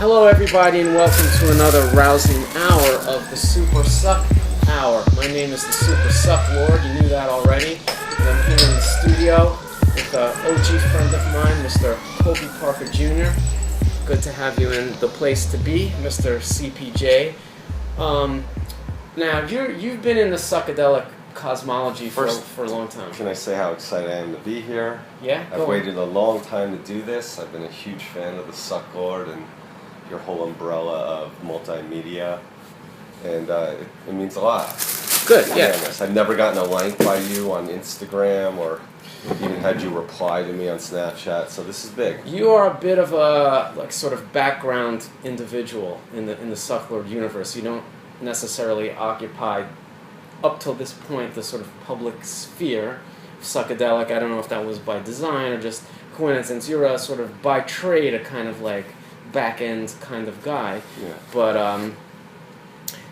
Hello everybody and welcome to another rousing hour of the Super Suck Hour. My name is the Super Sucklord, you knew that already. And I'm here in the studio with an OG friend of mine, Mr. COLBY Parker Jr. Good to have you in the place to be, Mr. CPJ. Now, you've been in the psychedelic cosmology for a long time. Can I say how excited I am to be here? Yeah? I've waited a long time to do this. I've been a huge fan of the SUCKLORD and your whole umbrella of multimedia, and it means a lot. Good, yeah. I've never gotten a like by you on Instagram or even had you reply to me on Snapchat, so this is big. You are a bit of a sort of background individual in the SUCKLORD universe. You don't necessarily occupy, up till this point, the sort of public sphere of psychedelic. I don't know if that was by design or just coincidence. You're a sort of by trade a kind of like back-end kind of guy, yeah. But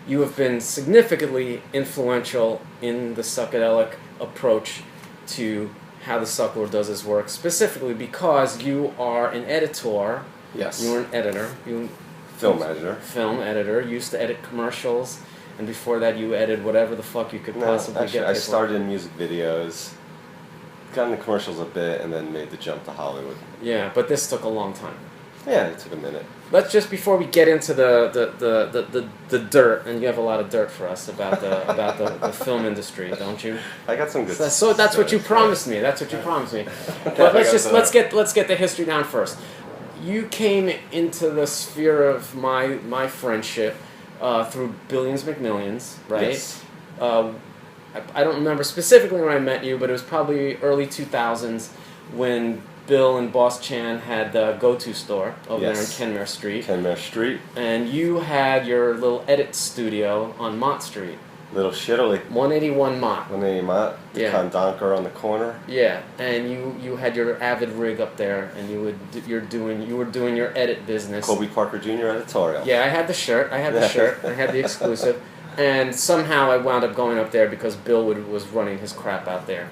you have been significantly influential in the psychedelic approach to how the SUCKLORD does his work, specifically because you are an editor. Yes. You were an editor. Film editor. Film editor. You used to edit commercials, and before that you edited whatever the fuck you could possibly get. I started in music videos, got into commercials a bit, and then made the jump to Hollywood. Yeah, but this took a long time. Yeah, it took a minute. Let's just, before we get into the dirt, and you have a lot of dirt for us about the film industry, don't you? I got some good. So that's what you promised me. That's what you promised me. But let's get the history down first. You came into the sphere of my friendship through Billions McMillions, right? Yes. I don't remember specifically when I met you, but it was probably early 2000s when Bill and Boss Chan had the Go-To store over there on Kenmare Street. Kenmare Street. And you had your little edit studio on Mott Street. Little shittily. 181 Mott. 180 Mott. The Condonker on the corner. Yeah, and you had your Avid rig up there, and you were doing your edit business. COLBY Parker Jr. editorial. Yeah, I had the shirt. I had the exclusive, and somehow I wound up going up there because Bill was running his crap out there.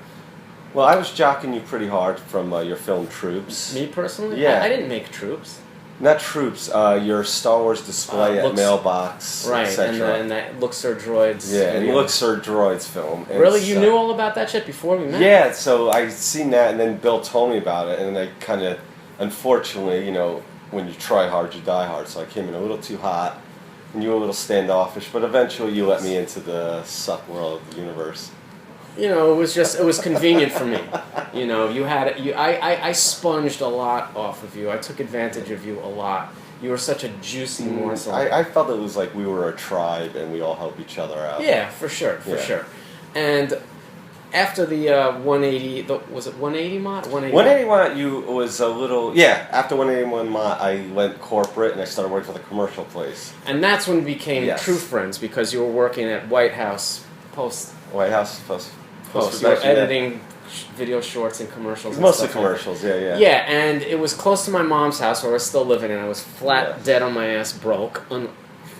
Well, I was jocking you pretty hard from your film Troops. Me personally? Yeah. I didn't make Troops. Not Troops, your Star Wars display at Mailbox, right, etc. and that Luxor Droids. Yeah, and Luxor Droids film. And really? You knew all about that shit before we met? Yeah, so I seen that, and then Bill told me about it, and I kind of, unfortunately, when you try hard, you die hard, so I came in a little too hot, and you were a little standoffish, but eventually you let me into the suck world of the universe. It was convenient for me. I sponged a lot off of you. I took advantage of you a lot. You were such a juicy morsel. I felt it was like we were a tribe and we all help each other out. Yeah, for sure. And after the 180, was it 180 Mott? 180 Mott, was a little, after 181 Mott, I went corporate and I started working for the commercial place. And that's when we became true friends, because you were working at White House Post. You were editing video shorts and commercials. Mostly commercials, yeah. Yeah, and it was close to my mom's house where I was still living, and I was flat dead on my ass broke,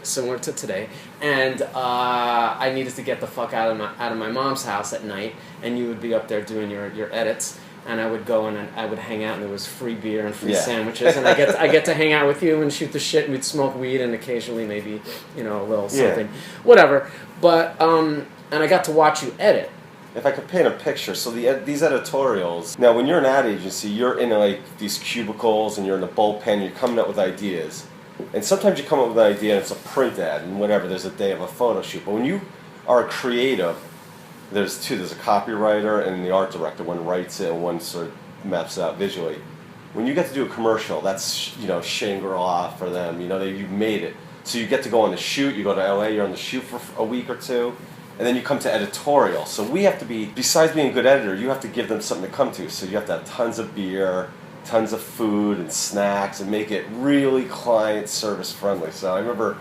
similar to today. And I needed to get the fuck out of my mom's house at night, and you would be up there doing your edits. And I would go and I would hang out, and there was free beer and free sandwiches, and I get to hang out with you and shoot the shit, and we'd smoke weed and occasionally maybe a little something, whatever. But and I got to watch you edit. If I could paint a picture, so these editorials. Now, when you're an ad agency, you're in these cubicles, and you're in the bullpen. You're coming up with ideas, and sometimes you come up with an idea, and it's a print ad, and whatever. There's a day of a photo shoot, but when you are a creative, there's two. There's a copywriter and the art director. One writes it, and one sort of maps it out visually. When you get to do a commercial, that's Shangri-La for them. You've made it, so you get to go on the shoot. You go to LA. You're on the shoot for a week or two. And then you come to editorial. So we have to be, besides being a good editor, you have to give them something to come to. So you have to have tons of beer, tons of food and snacks, and make it really client service friendly. So I remember,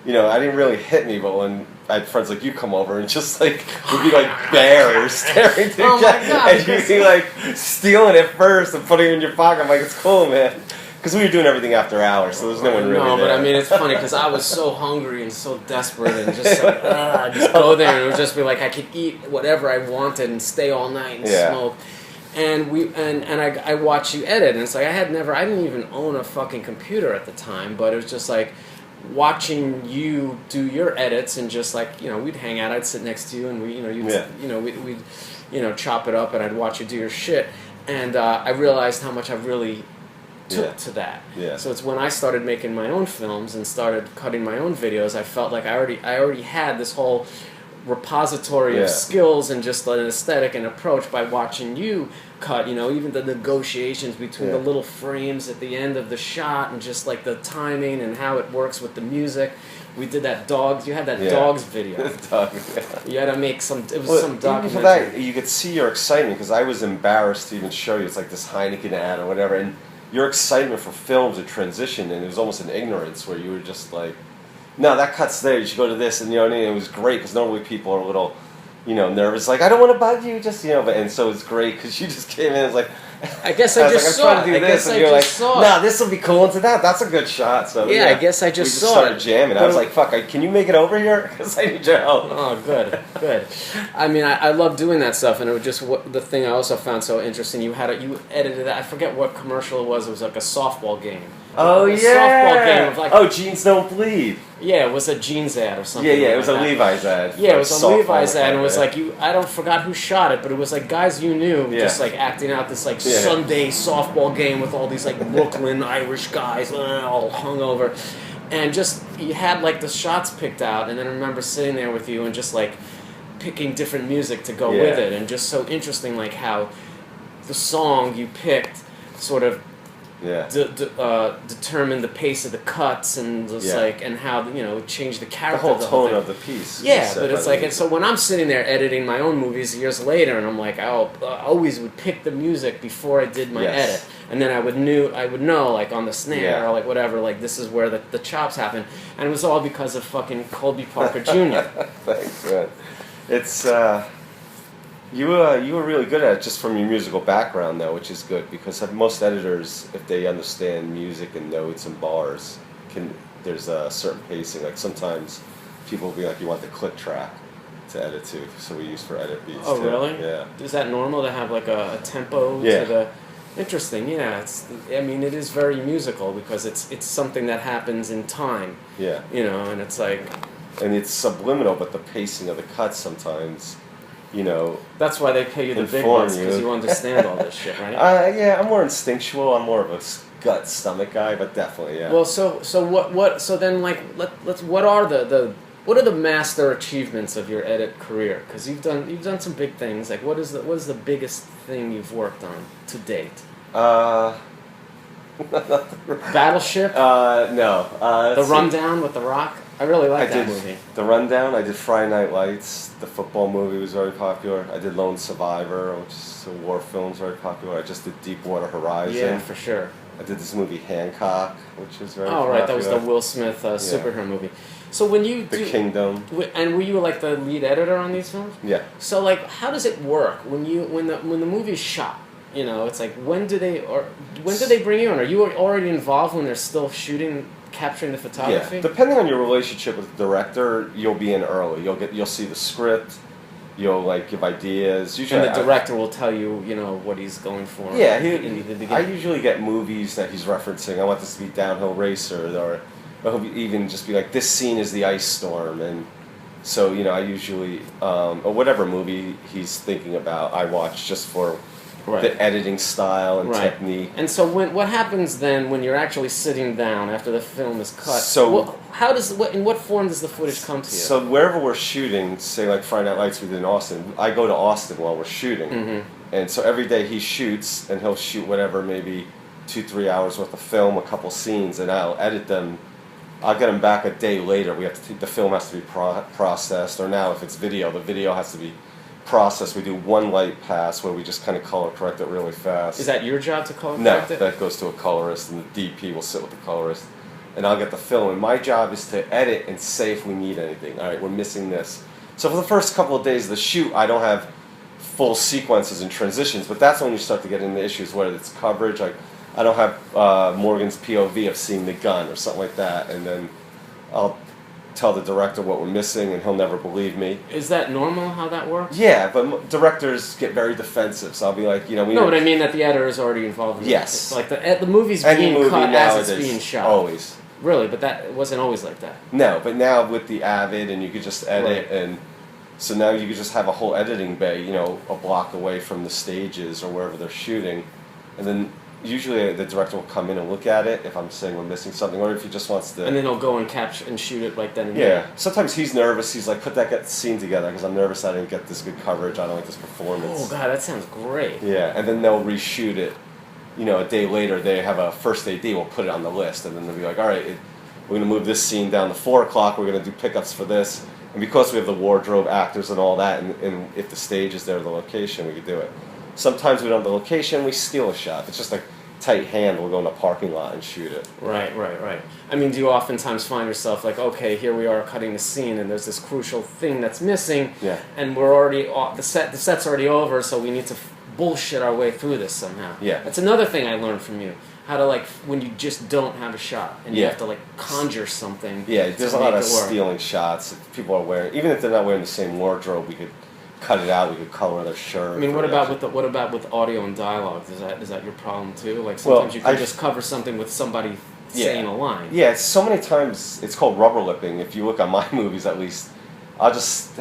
I didn't really hit me, but when I had friends like you come over and just we'd be like bears staring together, and you'd be stealing it first and putting it in your pocket. I'm like, it's cool, man. Because we were doing everything after hours, so there's no one really there. No, but I mean, it's funny because I was so hungry and so desperate, and just I'd just go there and it would just be like I could eat whatever I wanted and stay all night and smoke. and I watch you edit, and it's like I didn't even own a fucking computer at the time, but it was just like watching you do your edits, and just like, you know, we'd hang out, I'd sit next to you, and we'd chop it up, and I'd watch you do your shit, and I realized how much I really took to that. Yeah. So it's when I started making my own films and started cutting my own videos, I felt like I already had this whole repository of skills and just an aesthetic and approach by watching you cut, you know, even the negotiations between the little frames at the end of the shot, and just like the timing and how it works with the music. We did that dogs. You had that dogs video. You had to make some. It was some documentary. Even for that, you could see your excitement, because I was embarrassed to even show you. It's like this Heineken ad or whatever, and your excitement for films had transitioned, and it was almost an ignorance where you were just like, no, that cut's there, you should go to this, and you know what I mean? It was great, because normally people are a little, you know, nervous, like, I don't want to bug you, just, you know, and so it's great, because you just came in and was like, I guess I just saw it. I guess I just saw it. No, this will be cool into that. That's a good shot. So yeah, I guess I just saw it. We started jamming. I was like, fuck, can you make it over here? Because I need your help. Oh, good. I mean, I love doing that stuff, and it was just the thing I also found so interesting. You edited that. I forget what commercial it was. It was like a softball game. Oh, a softball game of like, oh, jeans don't bleed. Yeah, it was a jeans ad or something. Yeah, it was a Levi's ad. Yeah, it was a Levi's ad, and it was like, I forgot who shot it, but it was like guys you knew just like acting out this like Sunday softball game with all these like Brooklyn Irish guys all hungover, and just you had like the shots picked out, and then I remember sitting there with you and just like picking different music to go with it, and just so interesting like how the song you picked sort of determine the pace of the cuts, and just like, and how, you know, change the character, the whole tone of the piece. Yeah, but it's like, and so when I'm sitting there editing my own movies years later, and I'm like, I always would pick the music before I did my edit, and then I would know like on the snare or like whatever, like this is where the chops happen, and it was all because of fucking Colby Parker Jr. Thanks, man. It's you were really good at it just from your musical background, though, which is good, because most editors, if they understand music and notes and bars, there's a certain pacing. Like sometimes people will be like, you want the click track to edit to, so we use for edit beats. Oh, too. Really? Yeah. Is that normal to have like a tempo to the? Interesting. Yeah. I mean, it is very musical because it's something that happens in time. Yeah. You know, and it's like. And it's subliminal, but the pacing of the cuts sometimes. You know, that's why they pay you the big ones, because you understand all this shit, right? Yeah, I'm more instinctual. I'm more of a gut stomach guy, but definitely, yeah. Well, so then like what are the master achievements of your edit career? Because you've done some big things. Like what is the biggest thing you've worked on to date? Battleship? No. The Rundown with The Rock? I really like that movie. The Rundown. I did Friday Night Lights. The football movie was very popular. I did Lone Survivor, which is a war film, very popular. I just did Deepwater Horizon. Yeah, for sure. I did this movie Hancock, which was very popular. Oh, right, that was the Will Smith superhero movie. So when you The Kingdom. And were you like the lead editor on these films? Yeah. So like, how does it work when the movie's shot? You know, it's like when do they bring you on? Are you already involved when they're still shooting, capturing the photography? Yeah. Depending on your relationship with the director, you'll be in early. You'll see the script. You'll like give ideas. Usually, and the director will tell you, you know, what he's going for. Yeah, I usually get movies that he's referencing. I want this to be Downhill Racer, or he'll even just be like, this scene is the ice storm, and so you know, I usually or whatever movie he's thinking about, I watch just for the editing style and technique. And so what happens then when you're actually sitting down after the film is cut? So in what form does the footage come to you? So wherever we're shooting, say like Friday Night Lights we did in Austin, I go to Austin while we're shooting. And so every day he shoots, and he'll shoot whatever, maybe 2-3 hours worth of film, a couple scenes, and I'll edit them. I'll get them back a day later. The film has to be processed, or now if it's video, the video has to be process. We do one light pass where we just kind of color correct it really fast. Is that your job to color correct it? No, that goes to a colorist, and the DP will sit with the colorist, and I'll get the film. And my job is to edit and say if we need anything. All right, we're missing this. So for the first couple of days of the shoot, I don't have full sequences and transitions, but that's when you start to get into issues, whether it's coverage. Like I don't have Morgan's POV of seeing the gun or something like that, and then I'll tell the director what we're missing, and he'll never believe me. Is that normal? How that works? Yeah, but directors get very defensive, so I'll be like, no, but I mean that the editor is already involved in it. Yes. It's like the movie's being cut as it's being shot. Always. Really, but that wasn't always like that. No, but now with the Avid, and you could just edit, and so now you could just have a whole editing bay, a block away from the stages or wherever they're shooting, and then usually the director will come in and look at it if I'm saying we're missing something, or if he just wants to. And then he'll go and capture and shoot it right then and there. there. Sometimes he's nervous. He's like, put that scene together because I'm nervous I didn't get this good coverage. I don't like this performance. Oh God, that sounds great. Yeah, and then they'll reshoot it. A day later they have a first AD. We'll put it on the list, and then they'll be like, all right, we're going to move this scene down to 4 o'clock. We're going to do pickups for this, and because we have the wardrobe, actors, and all that, and if the stage is there, the location, we could do it. Sometimes we don't have the location. We steal a shot. It's just like tight hand, we'll go in a parking lot and shoot it. Right. I mean, do you oftentimes find yourself like, okay, here we are cutting the scene, and there's this crucial thing that's missing, and we're already the set's already over, so we need to bullshit our way through this somehow. Yeah. That's another thing I learned from you. How to when you just don't have a shot, and you have to conjure something. Yeah, there's a lot of stealing shots. If people are wearing, even if they're not wearing the same wardrobe, we could cut it out. We could color their shirt. I mean, what about with audio and dialogue? Is that your problem too? Like sometimes you can just cover something with somebody saying a line. Yeah, so many times it's called rubber lipping. If you look at my movies, at least, I'll just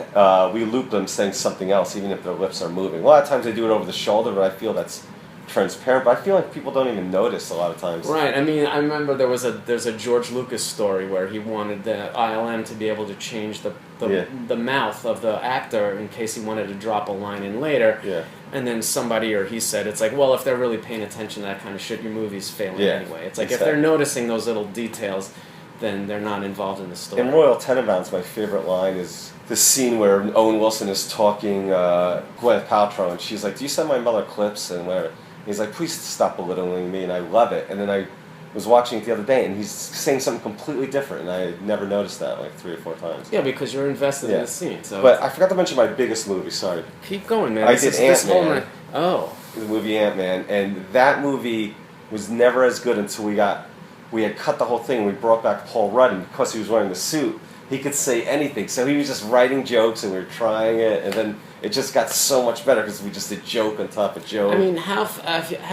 we loop them saying something else, even if their lips are moving. A lot of times they do it over the shoulder, but I feel that's transparent, but I feel like people don't even notice a lot of times. Right. I mean, I remember there's a George Lucas story where he wanted the ILM to be able to change the mouth of the actor in case he wanted to drop a line in later. Yeah. And then somebody or he said, it's like, well, if they're really paying attention to that kind of shit, your movie's failing anyway. It's like if they're noticing those little details, then they're not involved in the story. In Royal Tenenbaums, my favorite line is this scene where Owen Wilson is talking Gwyneth Paltrow, and she's like, "Do you send my mother clips?" And whatever. He's like, "Please stop belittling me," and I love it. And then I was watching it the other day, and he's saying something completely different, and I never noticed that like 3 or 4 times. Yeah, because you're invested in the scene. So. But I forgot to mention my biggest movie. Sorry. Keep going, man. I did Ant-Man. Oh. The movie Ant-Man, and that movie was never as good until we had cut the whole thing. We brought back Paul Rudd, and because he was wearing the suit, he could say anything. So he was just writing jokes, and we were trying it, and then it just got so much better because we just did joke on top of joke. I mean, how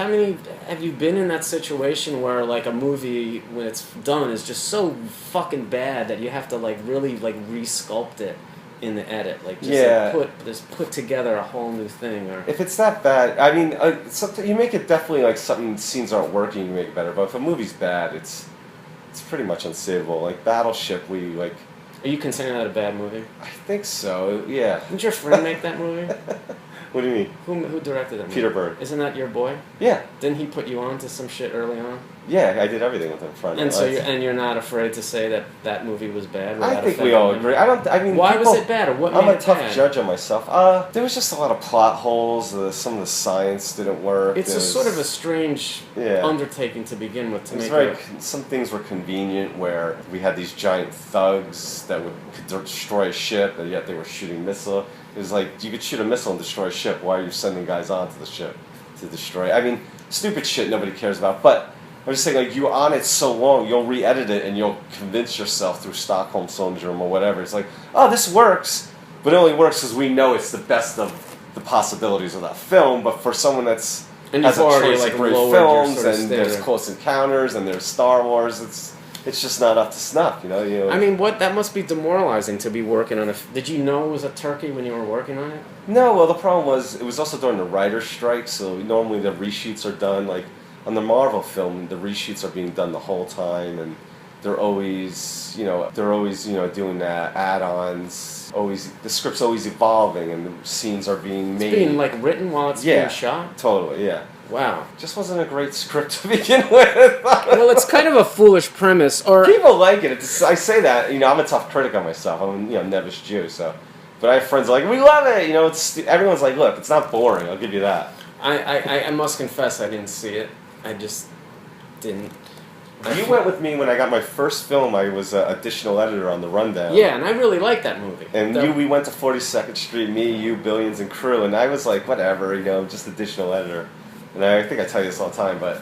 many have you been in that situation where like a movie when it's done is just so fucking bad that you have to really re-sculpt it in the edit, put together a whole new thing? Or if it's that bad, I mean, you make it definitely like something scenes aren't working, you make it better. But if a movie's bad, it's pretty much unsavable. Like Battleship, Are you considering that a bad movie? I think so, yeah. Didn't your friend make that movie? What do you mean? Who directed that movie? Peter Berg. Isn't that your boy? Yeah. Didn't he put you on to some shit early on? Yeah, I did everything with him front. And so you're not afraid to say that movie was bad? I think we all agree. Why was it bad, or what made it bad? I'm a tough judge on myself. There was just a lot of plot holes. Some of the science didn't work. It's sort of a strange undertaking to begin with. Some things were convenient, where we had these giant thugs that could destroy a ship, and yet they were shooting missile. It was like, you could shoot a missile and destroy a ship. Why are you sending guys onto the ship to destroy? I mean, stupid shit nobody cares about. But I'm just saying, like, you're on it so long, you'll re-edit it and you'll convince yourself through Stockholm Syndrome or whatever. It's like, oh, this works, but it only works because we know it's the best of the possibilities of that film. But for someone has a choice of great films, and there's Close Encounters, and there's Star Wars, it's just not up to snuff, you know. I mean, that must be demoralizing to be working on Did you know it was a turkey when you were working on it? No, well, the problem was, it was also during the writer's strike, so normally the reshoots are done, like, on the Marvel film, the reshoots are being done the whole time, and they're always doing add-ons, the script's always evolving, and the scenes are being made. It's being, written while it's being shot? Totally, yeah. Wow. Just wasn't a great script to begin with. Well, it's kind of a foolish premise. People like it. I say that, I'm a tough critic on myself. I'm a Nevish Jew, so. But I have friends like, we love it. Everyone's like, look, it's not boring. I'll give you that. I must confess I didn't see it. I just didn't. You went with me when I got my first film. I was an additional editor on The Rundown. Yeah, and I really liked that movie. And we went to 42nd Street, me, you, Billions, and Crew, and I was like, whatever, just additional editor. And I think I tell you this all the time, but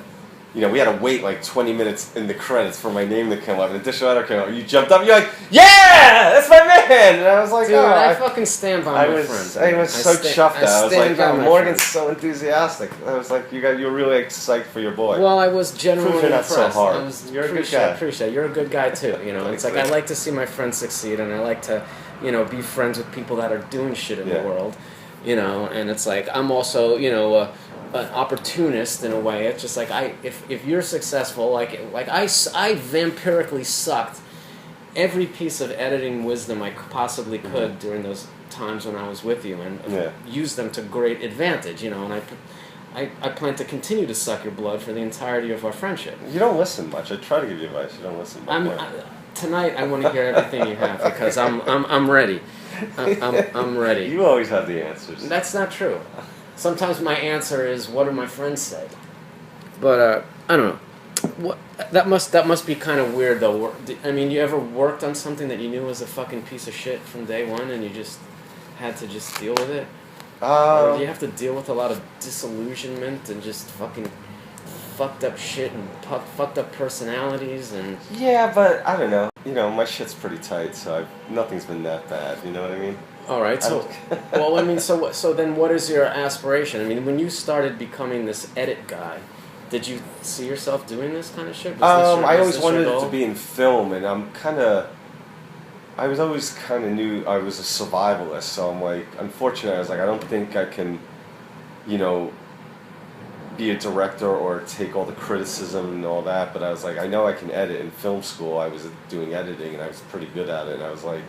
you know, we had to wait like 20 minutes in the credits for my name to come up, and the dishwasher came up. You jumped up, you're like, yeah, that's my man! And I was like, dude, oh, I fucking stand by my friends. I was so chuffed out. I was like, by oh, my Morgan's friends. so enthusiastic. I was like, you were really like, psyched for your boy. Well, I was genuinely Prove you're not impressed. so hard. You're a good guy. I appreciate it. You're a good guy too. You know, it's like I like to see my friends succeed, and I like to, you know, be friends with people that are doing shit in the world. You know, and it's like I'm also, you know, an opportunist in a way. It's just like if you're successful, like I vampirically sucked every piece of editing wisdom I possibly could during those times when I was with you, and used them to great advantage. You know, and I plan to continue to suck your blood for the entirety of our friendship. You don't listen much. I try to give you advice. You don't listen much. Tonight I want to hear everything you have because I'm ready. I'm ready. You always have the answers. That's not true. Sometimes my answer is, what do my friends say? But I don't know. That must be kind of weird though. I mean, you ever worked on something that you knew was a fucking piece of shit from day one, and you just had to just deal with it? Or do you have to deal with a lot of disillusionment and just fucking fucked up shit and fucked up personalities and... Yeah, but I don't know. You know, my shit's pretty tight, so nothing's been that bad. You know what I mean? All right. So, well, I mean, so then, what is your aspiration? I mean, when you started becoming this edit guy, did you see yourself doing this kind of shit? I always wanted it to be in film, and I was always kind of knew I was a survivalist, so I'm like, unfortunately, I was like, I don't think I can, you know, be a director or take all the criticism and all that, but I was like, I know I can edit. In film school, I was doing editing, and I was pretty good at it, and I was like,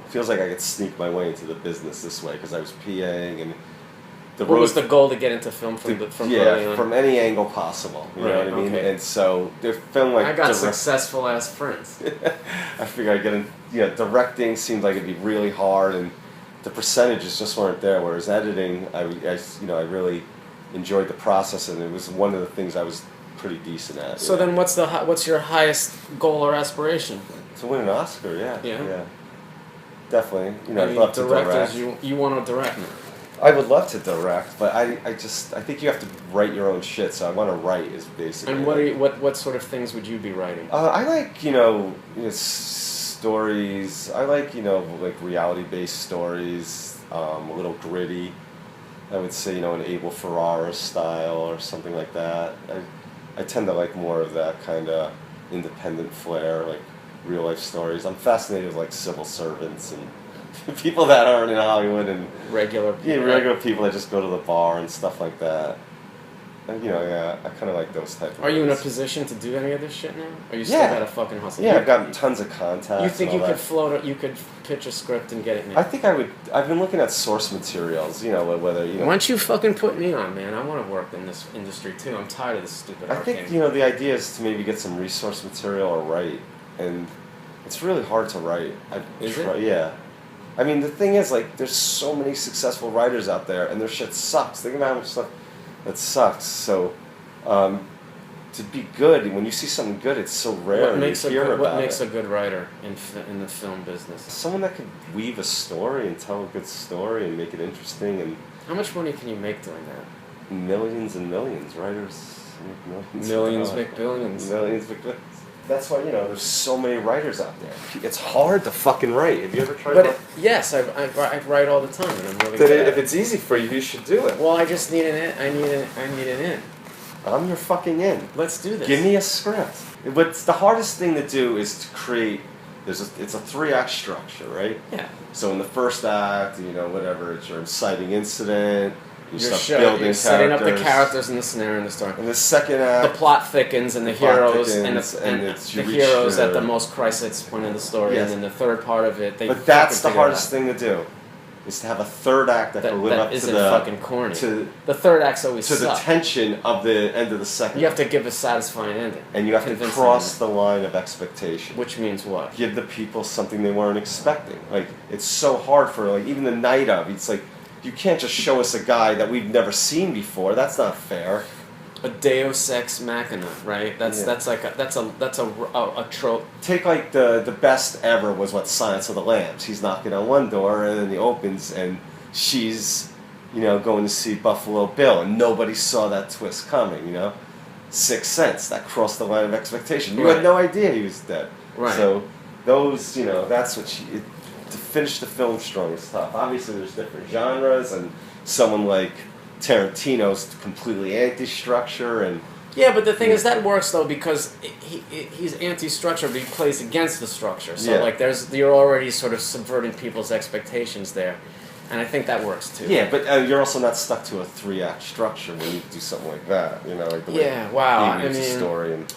feels like I could sneak my way into the business this way, because I was PAing, and what was the goal to get into film from early on? From any angle possible. You know what I mean? Okay. And so the film like I got successful ass friends. I figured I'd get in. You know, directing seemed like it'd be really hard, and the percentages just weren't there. Whereas editing, I really enjoyed the process, and it was one of the things I was pretty decent at. So then, what's your highest goal or aspiration? To win an Oscar, yeah. Definitely. You know, I mean, I'd love to direct. You want to direct now? I would love to direct, but I think you have to write your own shit. So I want to write is basically. And what sort of things would you be writing? I like stories. I like like reality-based stories, a little gritty. I would say an Abel Ferrara style or something like that. I tend to like more of that kind of independent flair, like real life stories. I'm fascinated with like civil servants and people that aren't in Hollywood and regular people that just go to the bar and stuff like that. And I kind of like those type of Are you in a things. position to do any of this shit now? Or you still gotta fucking hustle? Yeah, I've gotten tons of contacts. You think you could pitch a script and get it made? I think I would. I've been looking at source materials, whether Why don't you fucking put me on, man? I want to work in this industry too. I'm tired of this stupid I think, the idea is to maybe get some resource material or write. And it's really hard to write. Is it? Yeah. I mean, the thing is, like, there's so many successful writers out there, and their shit sucks. Think about how much stuff that sucks. So, to be good, when you see something good, it's so rare. What makes a good writer in the film business? Someone that can weave a story and tell a good story and make it interesting. And how much money can you make doing that? Millions and millions. Writers make millions. Millions make billions. Millions make billions. That's why, there's so many writers out there. It's hard to fucking write. Have you ever tried to Yes, I write all the time, and I'm really good at it. If it's easy for you, you should do it. Well, I just need an in. I need an in. I'm your fucking in. Let's do this. Give me a script. What's the hardest thing to do is to create... It's a 3-act structure, right? Yeah. So in the first act, whatever, it's your inciting incident... You're setting up the characters and the scenario and the story. In the second act, the plot thickens and the heroes the heroes at the most crisis point in the story, and then the third part of it. But that's the hardest thing to do, is to have a third act that can live up to the fucking corny. The third act's always to the tension of the end of the second. You have to give a satisfying ending, and you have to cross the line of expectation. Which means what? Give the people something they weren't expecting. Like, it's so hard for even the night of. It's like, you can't just show us a guy that we've never seen before. That's not fair. A Deus Ex Machina, right? That's a trope. Take like the best ever was Silence of the Lambs. He's knocking on one door and then he opens and she's going to see Buffalo Bill and nobody saw that twist coming. Sixth Sense, that crossed the line of expectation. You Right. had no idea he was dead. Right. So those, that's what to finish the film strong is tough. Obviously, there's different genres, and someone like Tarantino's completely anti-structure, and Yeah, but the thing is that works though because he's anti-structure, but he plays against the structure. So like you're already sort of subverting people's expectations there, and I think that works too. Yeah, but you're also not stuck to a 3-act structure when you do something like that. Like the way he reads the story and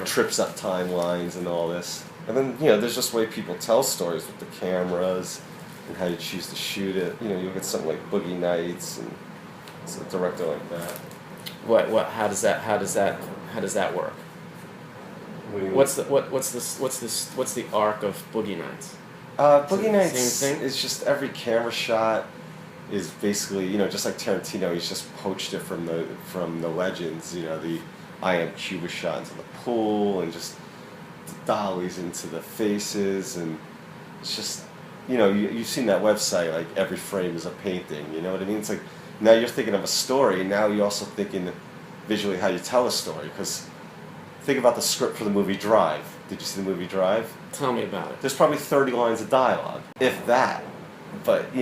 trips up timelines and all this. And then there's just the way people tell stories with the cameras and how you choose to shoot it. You'll get something like Boogie Nights and it's a director like that. What? How does that work? What's the arc of Boogie Nights? Boogie Nights same thing? is just every camera shot is basically just like Tarantino. He's just poached it from the legends. The I Am Cuba shot into the pool and just the dollies into the faces, and it's just you've seen that website, like every frame is a painting. You know what I mean? It's like now you're thinking of a story, and now you're also thinking visually how you tell a story. Because think about the script for the movie Drive. Did you see the movie Drive? Tell me about it. There's probably 30 lines of dialogue, if that. But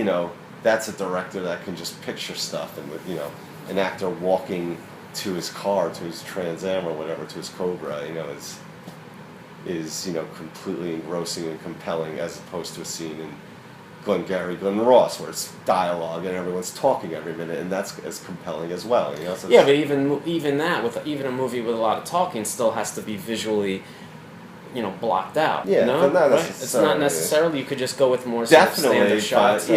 that's a director that can just picture stuff, and an actor walking to his car, to his Trans Am or whatever, to his Cobra, is completely engrossing and compelling, as opposed to a scene in Glengarry Glen Ross where it's dialogue and everyone's talking every minute, and that's as compelling as well. So yeah, but even that, with even a movie with a lot of talking, still has to be visually blocked out. Yeah, no, not right? It's not necessarily. You could just go with more definitely standard shots.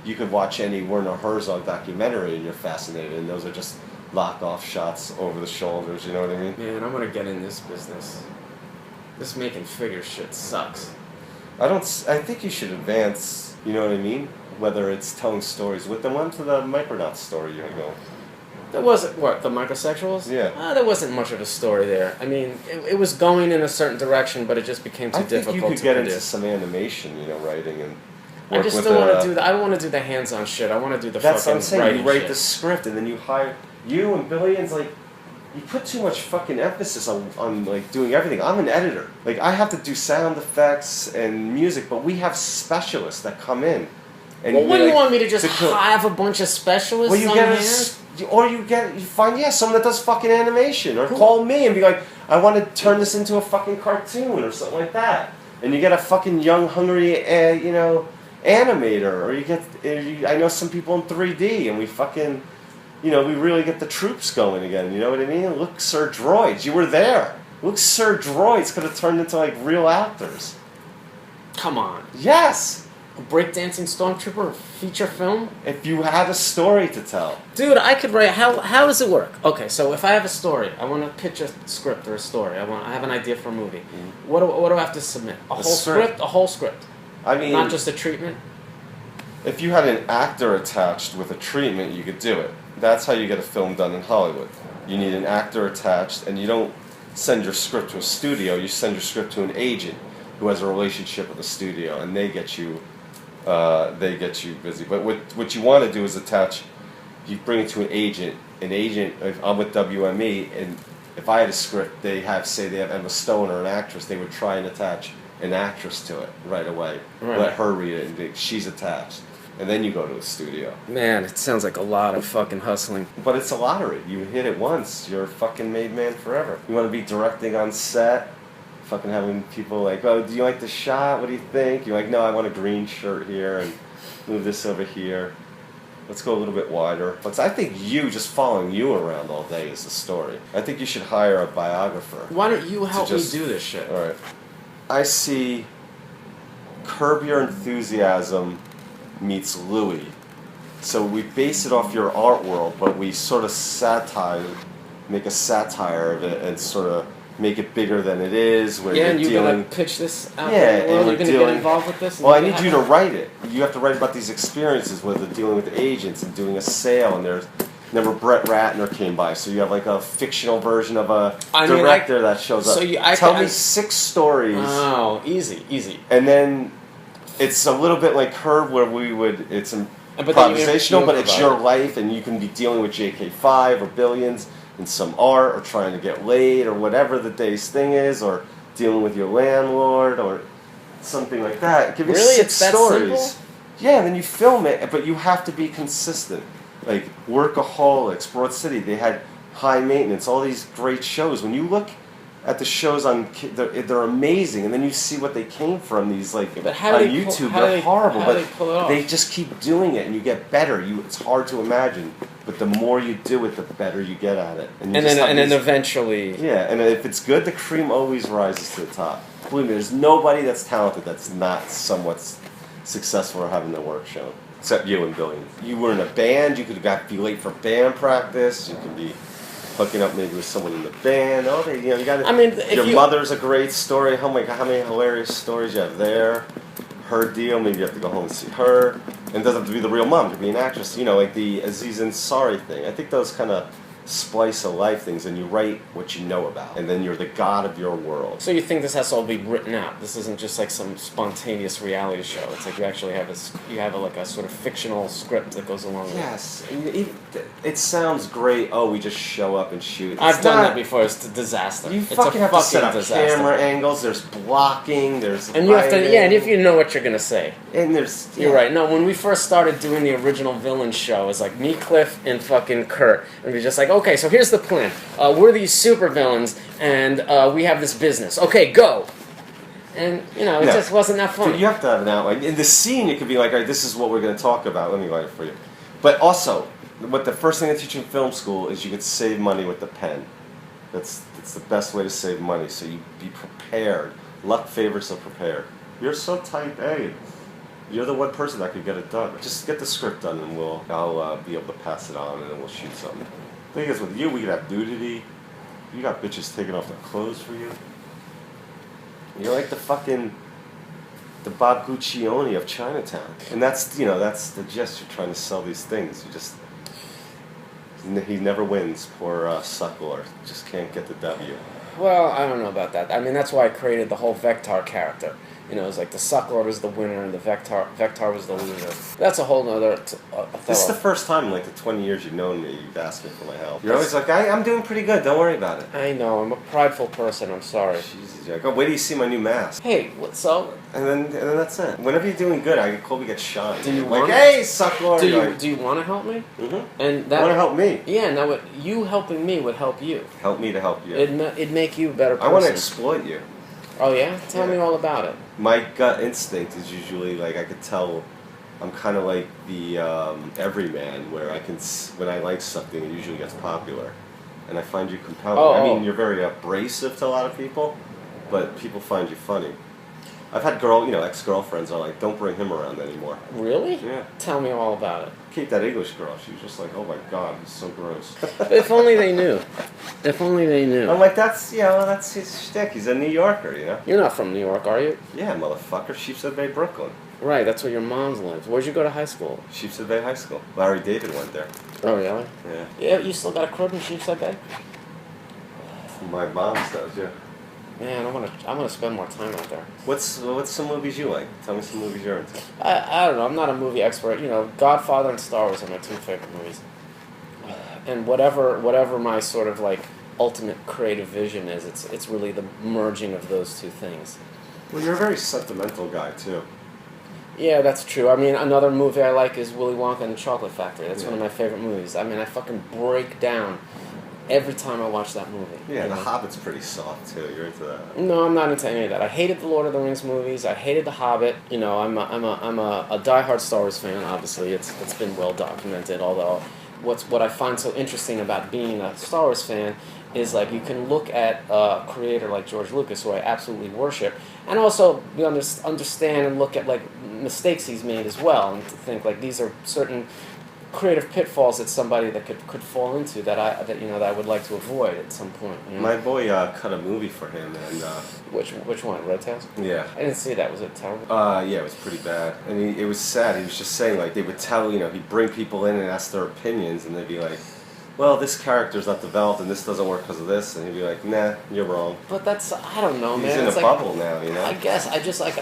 You could watch any Werner Herzog documentary and you're fascinated, and those are just lock-off shots over the shoulders. You know what I mean? Man, I'm gonna get in this business. This making figure shit sucks. I think you should advance. You know what I mean? Whether it's telling stories with them, onto the Micronauts story you're going. There wasn't, the microsexuals? Yeah. There wasn't much of a story there. I mean, it was going in a certain direction, but it just became too difficult to produce. I think you could get into some animation, writing and I just don't want to do that. I don't want to do the hands-on shit. I want to do the that's fucking what I'm saying. writing You write shit. the script, and then you hire you and billions. Like, you put too much fucking emphasis on like doing everything. I'm an editor. Like, I have to do sound effects and music, but we have specialists that come in. And what do you want me to just have a bunch of specialists on hand? You find someone that does fucking animation, or call me and be like, I want to turn this into a fucking cartoon or something like that. And you get a fucking young, hungry, animator, or you get. I know some people in 3D, and we fucking, we really get the troops going again. You know what I mean? Look, Sir Droids, you were there. Look, Sir Droids could have turned into like real actors. Come on. Yes. A breakdancing stormtrooper feature film? If you had a story to tell. Dude, I could write. How does it work? Okay, so if I have a story, I want to pitch a script or a story. I have an idea for a movie. Mm-hmm. What do I have to submit? A whole script? A whole script. I mean, not just a treatment. If you had an actor attached with a treatment, you could do it. That's how you get a film done in Hollywood. You need an actor attached, and you don't send your script to a studio. You send your script to an agent who has a relationship with the studio, and they get you busy. But what you want to do is attach. You bring it to an agent. If I'm with WME, and if I had a script, they have Emma Stone or an actress, they would try and attach an actress to it right away. Right. Let her read it, and she's attached. And then you go to a studio. Man, it sounds like a lot of fucking hustling. But it's a lottery. You hit it once, you're a fucking made man forever. You want to be directing on set, fucking having people like, oh, do you like the shot? What do you think? You're like, no, I want a green shirt here, and move this over here. Let's go a little bit wider. But I think just following you around all day is the story. I think you should hire a biographer. Why don't you help me do this shit? All right. I see Curb Your Enthusiasm meets Louis. So we base it off your art world, but we sort of make a satire of it, and sort of make it bigger than it is. Where and you're going to pitch this out yeah, there. Well, you're going to get involved with this? Well, I need you to write it. You have to write about these experiences where they're dealing with agents and doing a sale, and remember Brett Ratner came by, so you have like a fictional version of a director that shows up. So tell me 6 stories. Oh, easy. And then it's a little bit like Curb, where it's improvisational, but it's your life, and you can be dealing with JK5 or Billions, in some art or trying to get laid or whatever the day's thing is, or dealing with your landlord or something like that. Give you Really? 6 It's that stories. simple? Yeah, and then you film it, but you have to be consistent. Like Workaholics, Broad City, they had High Maintenance, all these great shows. When you look at the shows they're amazing, and then you see what they came from. These like But how on do they YouTube, how do they're they- horrible, how but do they pull it off? they just keep doing it, and you get better. It's hard to imagine, but the more you do it, the better you get at it. And then eventually. yeah, and if it's good, the cream always rises to the top. Believe me, there's nobody that's talented that's not somewhat successful or having their work shown, except you and Billy. You were in a band. You could be late for band practice. You could be hooking up maybe with someone in the band. Oh, you got. I mean, if your you- mother's a great story. Oh my God, how many hilarious stories you have there. Her deal. Maybe you have to go home and see her. And it doesn't have to be the real mom. It could be an actress. Like the Aziz Ansari thing. I think those kind of splice of life things, and you write what you know about, and then you're the god of your world. So you think this has to all be written out? This isn't just like some spontaneous reality show. It's like you actually have like a sort of fictional script that goes along with it. Yes, it sounds great. Oh, we just show up and shoot. I've done that before. It's a disaster. You It's fucking a have to set up disaster. camera angles. There's blocking. There's And you have to, lighting, yeah, and if you know what you're gonna say. and there's You're right. No, when we first started doing the original villain show, it was like me, Cliff, and fucking Kurt. And we're just like, okay, so here's the plan. We're these super villains, and we have this business. Okay, go! And, it just wasn't that So funny. you have to have an outline. In the scene, it could be like, all right, this is what we're going to talk about. Let me write it for you. But also, the first thing they teach you in film school is you could save money with the pen. That's the best way to save money. So you be prepared. Luck favors the prepared. You're so type A. You're the one person that could get it done. Just get the script done, and I'll be able to pass it on, and then we'll shoot something. The thing is, with you, we could have nudity. You got bitches taking off their clothes for you. You're like the Bob Guccione of Chinatown, and that's the gist. You're trying to sell these things. He never wins. Poor Suckhour just can't get the W. Well, I don't know about that. I mean, that's why I created the whole Vector character. It was like the SUCKLORD was the winner and the Vector was the loser. That's a whole nother... This is the first time in like the 20 years you've known me you've asked me for my help. You're always like, I'm doing pretty good, don't worry about it. I know, I'm a prideful person, I'm sorry. Jesus, Jack. Oh, wait till you see my new mask. Hey, so... And then that's it. Whenever you're doing good, Colby gets shine. Do you like, want hey, Suckloard. Do you want to help me? Mm-hmm. And that want to help me? Yeah, now you helping me would help you. Help me to help you. It'd make you a better person. I want to exploit you. Oh yeah? Tell me all about it. My gut instinct is usually like I could tell. I'm kind of like the everyman, where when I like something, it usually gets popular, and I find you compelling. I mean, you're very abrasive to a lot of people, but people find you funny. I've had ex-girlfriends are like, don't bring him around anymore. Really? Yeah. Tell me all about it. Keep that English girl. She was just like, oh my God, he's so gross. If only they knew. If only they knew. I'm like, that's his shtick. He's a New Yorker, You're not from New York, are you? Yeah, motherfucker. Sheepshead Bay, Brooklyn. Right, that's where your mom's lives. Where'd you go to high school? Sheepshead Bay High School. Larry David went there. Oh, really? Yeah. Yeah, you still got a crib in Sheepshead Bay? My mom's does, yeah. Man, I want to spend more time out there. What's some movies you like? Tell me some movies you're into. I don't know. I'm not a movie expert. Godfather and Star Wars are my two favorite movies. And whatever my sort of like ultimate creative vision is, it's really the merging of those two things. Well, you're a very sentimental guy too. Yeah, that's true. I mean, another movie I like is Willy Wonka and the Chocolate Factory. That's one of my favorite movies. I mean, I fucking break down every time I watch that movie. Yeah, The Hobbit's pretty soft too. You're into that? No, I'm not into any of that. I hated the Lord of the Rings movies. I hated The Hobbit. I'm a diehard Star Wars fan. Obviously, it's been well documented. Although, what I find so interesting about being a Star Wars fan is like you can look at a creator like George Lucas, who I absolutely worship, and also understand and look at like mistakes he's made as well, and to think like these are certain creative pitfalls that somebody that could fall into that I would like to avoid at some point. My boy cut a movie for him, and which one? Red Tails? Yeah. I didn't see that. Was it terrible? Yeah, it was pretty bad, and it was sad. He was just saying like they would tell he'd bring people in and ask their opinions, and they'd be like, well, this character's not developed and this doesn't work because of this, and he'd be like, nah, you're wrong. But that's, I don't know, man. He's in it's a like, bubble now, you know? I guess,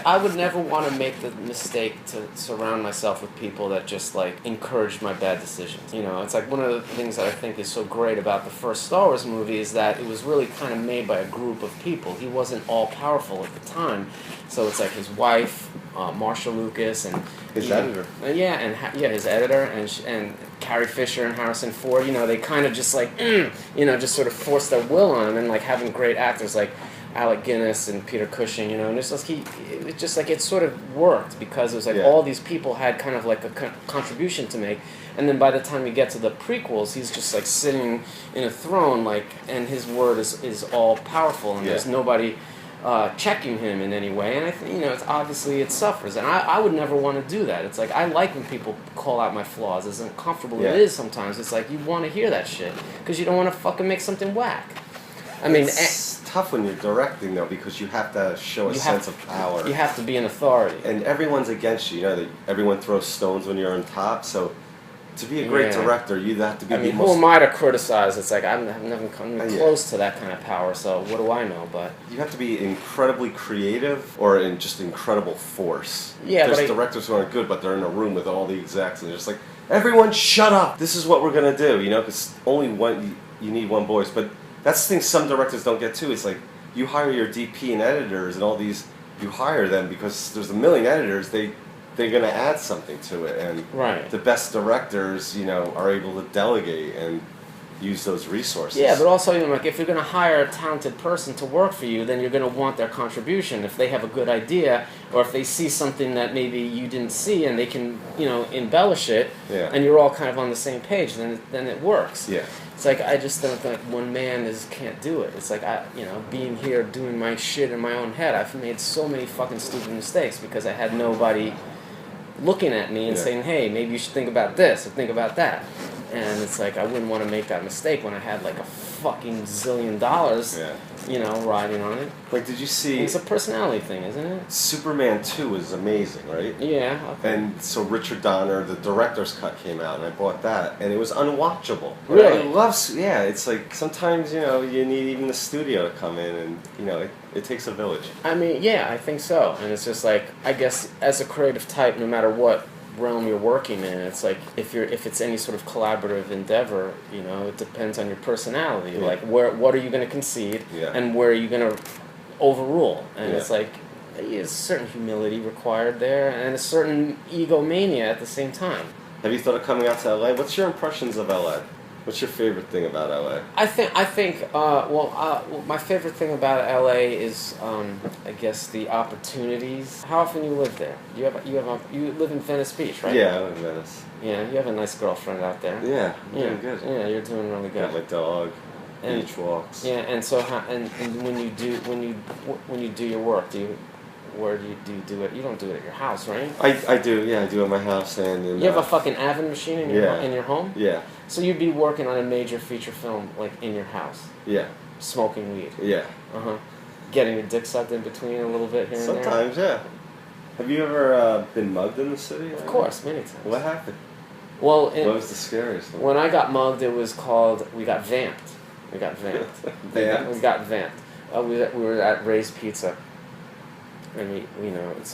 I would never want to make the mistake to surround myself with people that just, like, encourage my bad decisions. You know, it's like one of the things that I think is so great about the first Star Wars movie is that it was really kind of made by a group of people. He wasn't all powerful at the time. So it's like his wife, Marsha Lucas, and His editor. His editor, and Carrie Fisher and Harrison Ford. You know, they kind of just like, just sort of forced their will on him, and like having great actors like Alec Guinness and Peter Cushing. You know, and it's just like it sort of worked because it was like all these people had kind of like a contribution to make. And then by the time you get to the prequels, he's just like sitting in a throne, like, and his word is all powerful, and there's nobody checking him in any way, and I think it's obviously it suffers, and I would never want to do that. It's like I like when people call out my flaws, as uncomfortable it is sometimes. It's like you want to hear that shit because you don't want to fucking make something whack. I mean, it's tough when you're directing though because you have to show a sense of power. You have to be an authority, and everyone's against you. You know that everyone throws stones when you're on top, so. To be a great director, you have to be. I mean, who am I to criticize? It's like I've never come close to that kind of power. So what do I know? But you have to be incredibly creative, or in just incredible force. Yeah, there's directors who aren't good, but they're in a room with all the execs, and they're just like, everyone, shut up! This is what we're gonna do. You know, because only one you need one voice. But that's the thing some directors don't get too. It's like you hire your DP and editors, and all these you hire them because there's a million editors. They're going to add something to it, and the best directors, are able to delegate and use those resources. Yeah, but also, like if you're going to hire a talented person to work for you, then you're going to want their contribution. If they have a good idea, or if they see something that maybe you didn't see, and they can, embellish it, and you're all kind of on the same page, then it works. Yeah. It's like I just don't think one man can't do it. It's like being here doing my shit in my own head. I've made so many fucking stupid mistakes because I had nobody looking at me and saying, hey, maybe you should think about this or think about that. And it's like I wouldn't want to make that mistake when I had like a fucking zillion dollars, riding on it. Like, did you see... It's a personality thing, isn't it? Superman 2 is amazing, right? Yeah. Okay. And so Richard Donner, the director's cut came out, and I bought that, and it was unwatchable. Really? I love... Yeah, it's like sometimes, you need even the studio to come in, and, it takes a village. I mean, yeah, I think so. And it's just like, I guess, as a creative type, no matter what realm you're working in, it's like if it's any sort of collaborative endeavor, it depends on your personality. Like what are you going to concede, and where are you going to overrule? And it's like there's a certain humility required there, and a certain egomania at the same time. Have you thought of coming out to LA? What's your impressions of LA? What's your favorite thing about LA? I think. My favorite thing about LA is, I guess, the opportunities. How often you live there? You live in Venice Beach, right? Yeah, I live in Venice. Yeah, you have a nice girlfriend out there. Yeah, doing good. Yeah, you're doing really good. Got my dog. Beach walks. Yeah, and so and when you do your work, where do you do it? You don't do it at your house, right? I do. Yeah, I do at my house and. You have a fucking Avid machine in your home? Yeah. So you'd be working on a major feature film like in your house. Yeah. Smoking weed. Yeah. Getting your dick sucked in between a little bit here and there. Sometimes, yeah. Have you ever been mugged in the city? Of course, many times. What happened? Well, what was the scariest one? When I got mugged, it was called. We got vamped. We got vamped. We got vamped. We were at Ray's Pizza. And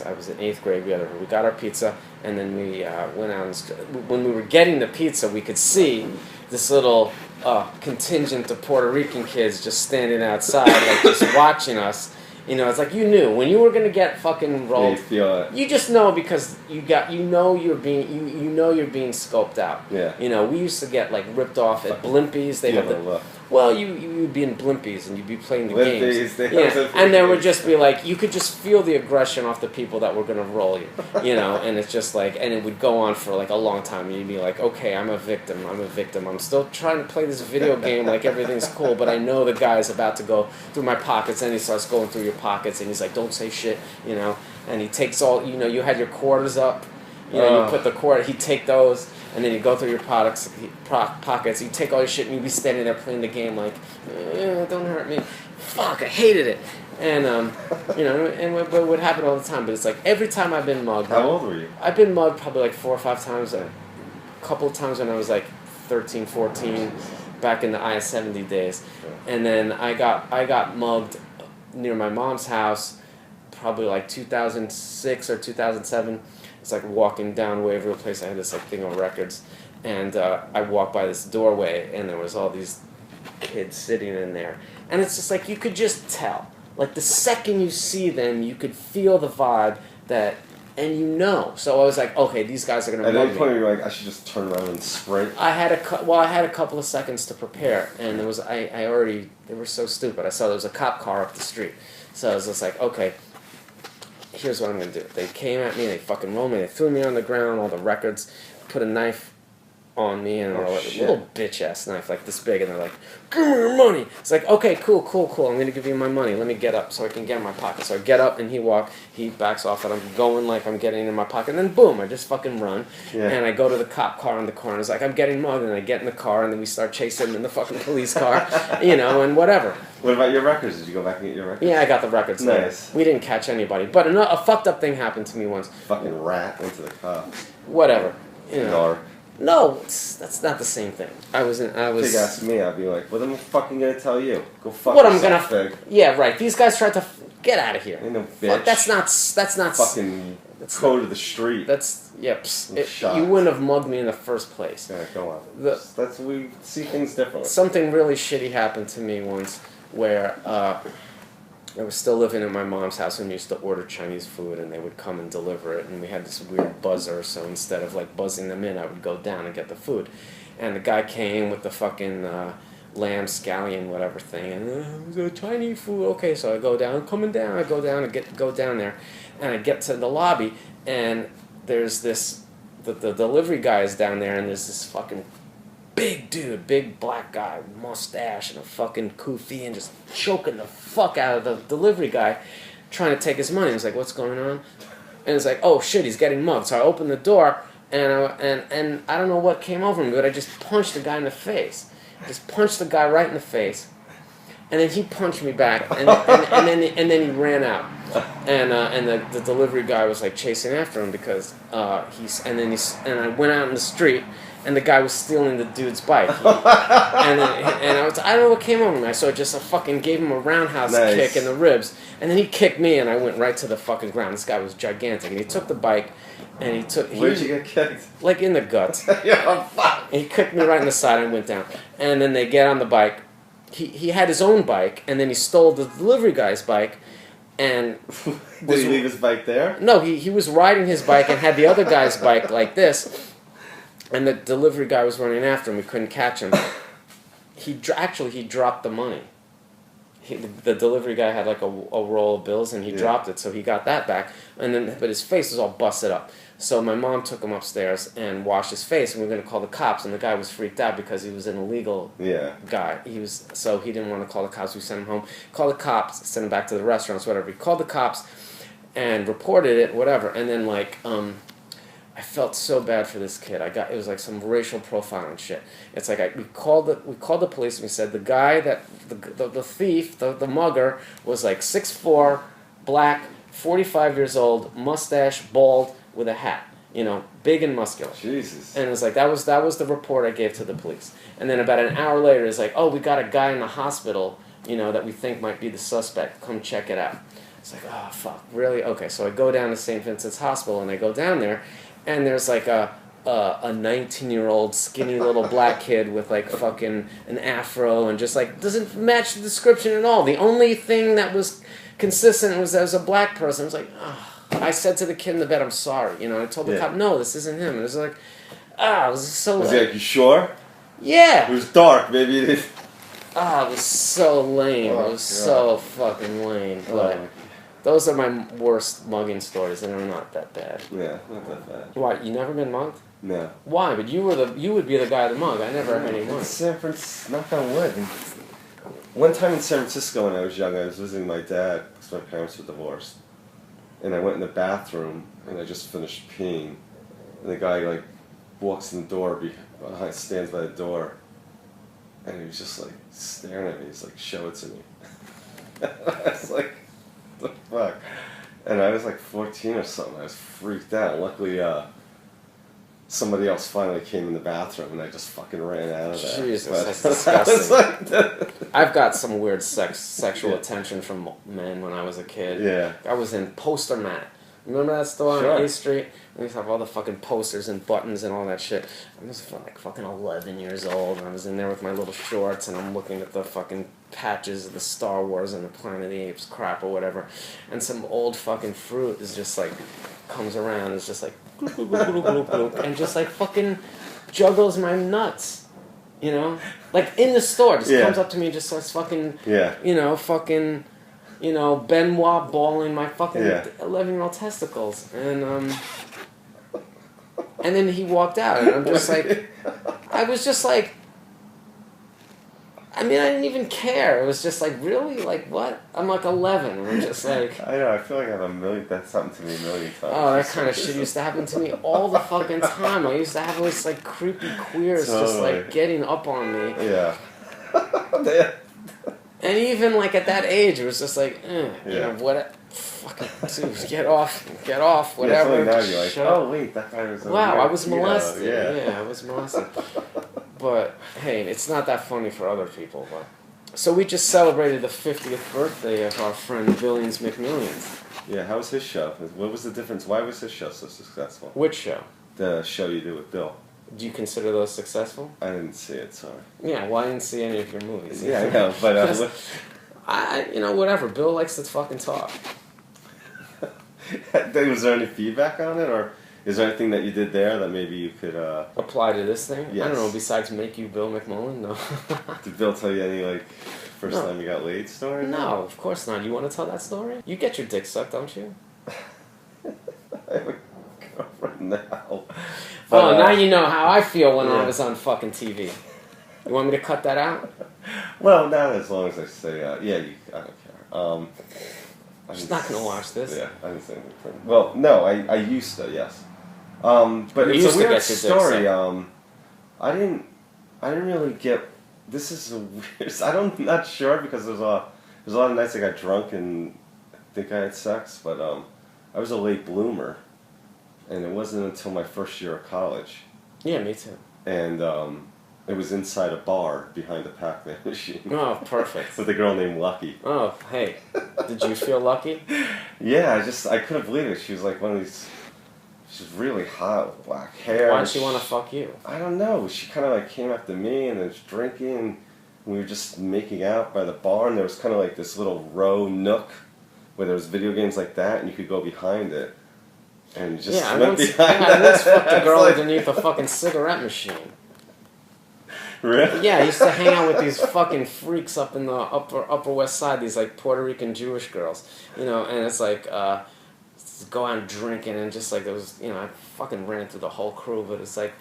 I was in 8th grade. We got our pizza, and then we went out. When we were getting the pizza, we could see this little contingent of Puerto Rican kids just standing outside, like just watching us. It's like you knew when you were gonna get fucking rolled. You feel it. You just know because you're being scoped out. Yeah. We used to get like ripped off at Blimpies. They have well, you'd be in Blimpies and you'd be playing the games. And there would just be like, you could just feel the aggression off the people that were going to roll you, and it's just like, and it would go on for like a long time. And you'd be like, okay, I'm a victim. I'm still trying to play this video game like everything's cool, but I know the guy's about to go through my pockets, and he starts going through your pockets, and he's like, don't say shit, and he takes all, you had your quarters up, you put the quarter, he'd take those, and then you go through your pockets, you take all your shit, and you'd be standing there playing the game like, don't hurt me. Fuck, I hated it. And, but it would happen all the time. But it's like every time I've been mugged. How old were you? I've been mugged probably like 4 or 5 times. A couple of times when I was like 13, 14. back in the I-70 days. And then I got mugged near my mom's house, probably like 2006 or 2007. It's like walking down Waverly Place. I had this like thing of records, and I walked by this doorway, and there was all these kids sitting in there, and it's just like you could just tell. Like the second you see them, you could feel the vibe that, and you know. So I was like, okay, these guys are gonna mug me. At any point, you're like, I should just turn around and sprint. I had a couple of seconds to prepare, and there was I already, they were so stupid. I saw there was a cop car up the street, so I was just like, okay, here's what I'm gonna do. They came at me, they fucking rolled me, they threw me on the ground, all the records, put a knife on me, and a little bitch ass knife like this big, and they're like, give me your money. It's like, okay, cool, I'm gonna give you my money. Let me get up so I can get in my pocket. So I get up, and he backs off, and I'm going like I'm getting in my pocket, and then boom, I just fucking run, and I go to the cop car in the corner. It's like, I'm getting mugged, and I get in the car, and then we start chasing in the fucking police car, and whatever. What about your records? Did you go back and get your records? Yeah, I got the records. Nice. We didn't catch anybody, but a fucked up thing happened to me once. Fucking rat into the cops. Whatever. Or no, that's not the same thing. I was. If they asked me, I'd be like, "What am I fucking gonna tell you? Go fuck what yourself, I'm gonna. Yeah, right. These guys tried to get out of here. Ain't no bitch. Fuck, that's not. Fucking code of the street. That's you wouldn't have mugged me in the first place. Yeah, go on. We see things differently. Something really shitty happened to me once, where I was still living in my mom's house and used to order Chinese food, and they would come and deliver it, and we had this weird buzzer, so instead of like buzzing them in, I would go down and get the food. And the guy came with the fucking lamb scallion whatever thing, and Chinese food, okay, so I go down, coming down, I go down and go down there, and I get to the lobby, and there's this, the delivery guy is down there, and there's this fucking big dude, big black guy, mustache and a fucking kufi, and just choking the fuck out of the delivery guy, trying to take his money. I was like, what's going on? And it's like, oh shit, he's getting mugged. So I opened the door, and I don't know what came over me, but I just punched the guy in the face. Just punched the guy right in the face, and then he punched me back, and then he ran out, and the delivery guy was like chasing after him because and I went out in the street. And the guy was stealing the dude's bike. I don't know what came over me. So I just fucking gave him a roundhouse kick in the ribs. And then he kicked me, and I went right to the fucking ground. This guy was gigantic. And he took the bike, and Where'd you get kicked? Like in the guts. Yeah, fuck. And he kicked me right in the side, and I went down. And then they get on the bike. He had his own bike, and then he stole the delivery guy's bike. And did he leave his bike there? No, he was riding his bike and had the other guy's bike like this. And the delivery guy was running after him. We couldn't catch him. He dropped the money. The delivery guy had like a roll of bills, and he dropped it, so he got that back. But his face was all busted up. So my mom took him upstairs and washed his face, and we were going to call the cops. And the guy was freaked out because he was an illegal guy. So he didn't want to call the cops. We sent him home. Called the cops, sent him back to the restaurants, whatever. He called the cops and reported it, whatever. And then I felt so bad for this kid. It was like some racial profiling shit. It's like we called the police, and we said the guy that the thief, the mugger, was like 6'4", black, 45 years old, mustache, bald, with a hat. Big and muscular. Jesus. And it was like that was the report I gave to the police. And then about an hour later, it's like, oh, we got a guy in the hospital, that we think might be the suspect. Come check it out. It's like, oh fuck, really? Okay, so I go down to St. Vincent's Hospital, and I go down there. And there's like a 19-year-old skinny little black kid with like fucking an afro and just like doesn't match the description at all. The only thing that was consistent was as a black person. I was like, I said to the kid in the bed, I'm sorry. I told the cop, no, this isn't him. And it was like, it was so. Was he like, you sure? Yeah. It was dark, maybe it is. It was so lame. It was so fucking lame. But those are my worst mugging stories, and they're not that bad. Yeah, not that bad. Why? You never been mugged? No. Why? But you would be the guy to mug. I never had any mugged. San Francisco, knock on wood. One time in San Francisco when I was young, I was visiting my dad because my parents were divorced, and I went in the bathroom and I just finished peeing, and the guy walks in the door, stands by the door, and he was just like staring at me. He's like, "Show it to me." I was like, the fuck? And I was like 14 or something. I was freaked out. Luckily, somebody else finally came in the bathroom, and I just fucking ran out of there. Jesus, But that's disgusting. like I've got some weird sexual attention from men when I was a kid. Yeah. I was in Poster Mat. Remember that store Sure. on A Street? We used to have all the fucking posters and buttons and all that shit. I was like fucking 11 years old, and I was in there with my little shorts, and I'm looking at the fucking patches of the Star Wars and the Planet of the Apes crap or whatever, and some old fucking fruit is just like, comes around, is just like, gloop, gloop, gloop, gloop, gloop, gloop, and just like fucking juggles my nuts. You know? Like in the store, just comes up to me and just starts fucking, you know, fucking... You know, Benoit balling my fucking 11-year-old testicles, and then he walked out, and I'm just like, I was just like, I mean, I didn't even care. It was just like, really, like what? I'm like 11, and I'm just like, I know. I feel like I have that's happened to me a million times. Oh, that kind of shit used to happen to me all the fucking time. I used to have those like creepy queers just like getting up on me. Yeah. And even like at that age, it was just like, you know, what? Fucking dude, get off, whatever. Yeah, now you're like, oh wait, that guy was. Wow, I was molested. Yeah, I was molested. But hey, it's not that funny for other people. But so we just celebrated the 50th birthday of our friend Billions McMillions. Yeah, how was his show? What was the difference? Why was his show so successful? Which show? The show you did with Bill. Do you consider those successful? I didn't see it, sorry. Yeah, well, I didn't see any of your movies. Yeah, I know, but... you know, whatever. Bill likes to fucking talk. Was there any feedback on it, or is there anything that you did there that maybe you could... apply to this thing? Yes. I don't know, besides make you Bill McMullen? No. Did Bill tell you any, like, first time you got laid story? No, of course not. You want to tell that story? You get your dick sucked, don't you? I have a girlfriend now. Well, now you know how I feel when I was on fucking TV. You want me to cut that out? Well, not as long as I say, I don't care. She's not going to watch this. Yeah, I didn't say anything. Well, no, I used to, yes. But You it's used a to weird get your dick story. sucked. I didn't really get, this is a weird, I'm not sure because there's a lot of nights I got drunk and think I had sex, but I was a late bloomer. And it wasn't until my first year of college. Yeah, me too. And it was inside a bar behind the Pac-Man machine. Oh, perfect. With a girl named Lucky. Oh, hey. Did you feel lucky? Yeah, I couldn't believe it. She was like one of these, she's really hot with black hair. Why'd she want to fuck you? I don't know. She kind of like came up to me and was drinking. And we were just making out by the bar, and there was kind of like this little row nook where there was video games like that, and you could go behind it. And just I went once behind fucked a girl like, underneath a fucking cigarette machine. Really? Yeah, I used to hang out with these fucking freaks up in the upper west side, these like Puerto Rican Jewish girls, you know, and it's like, go out drinking and just like, there was, you know, I fucking ran through the whole crew, but it's like,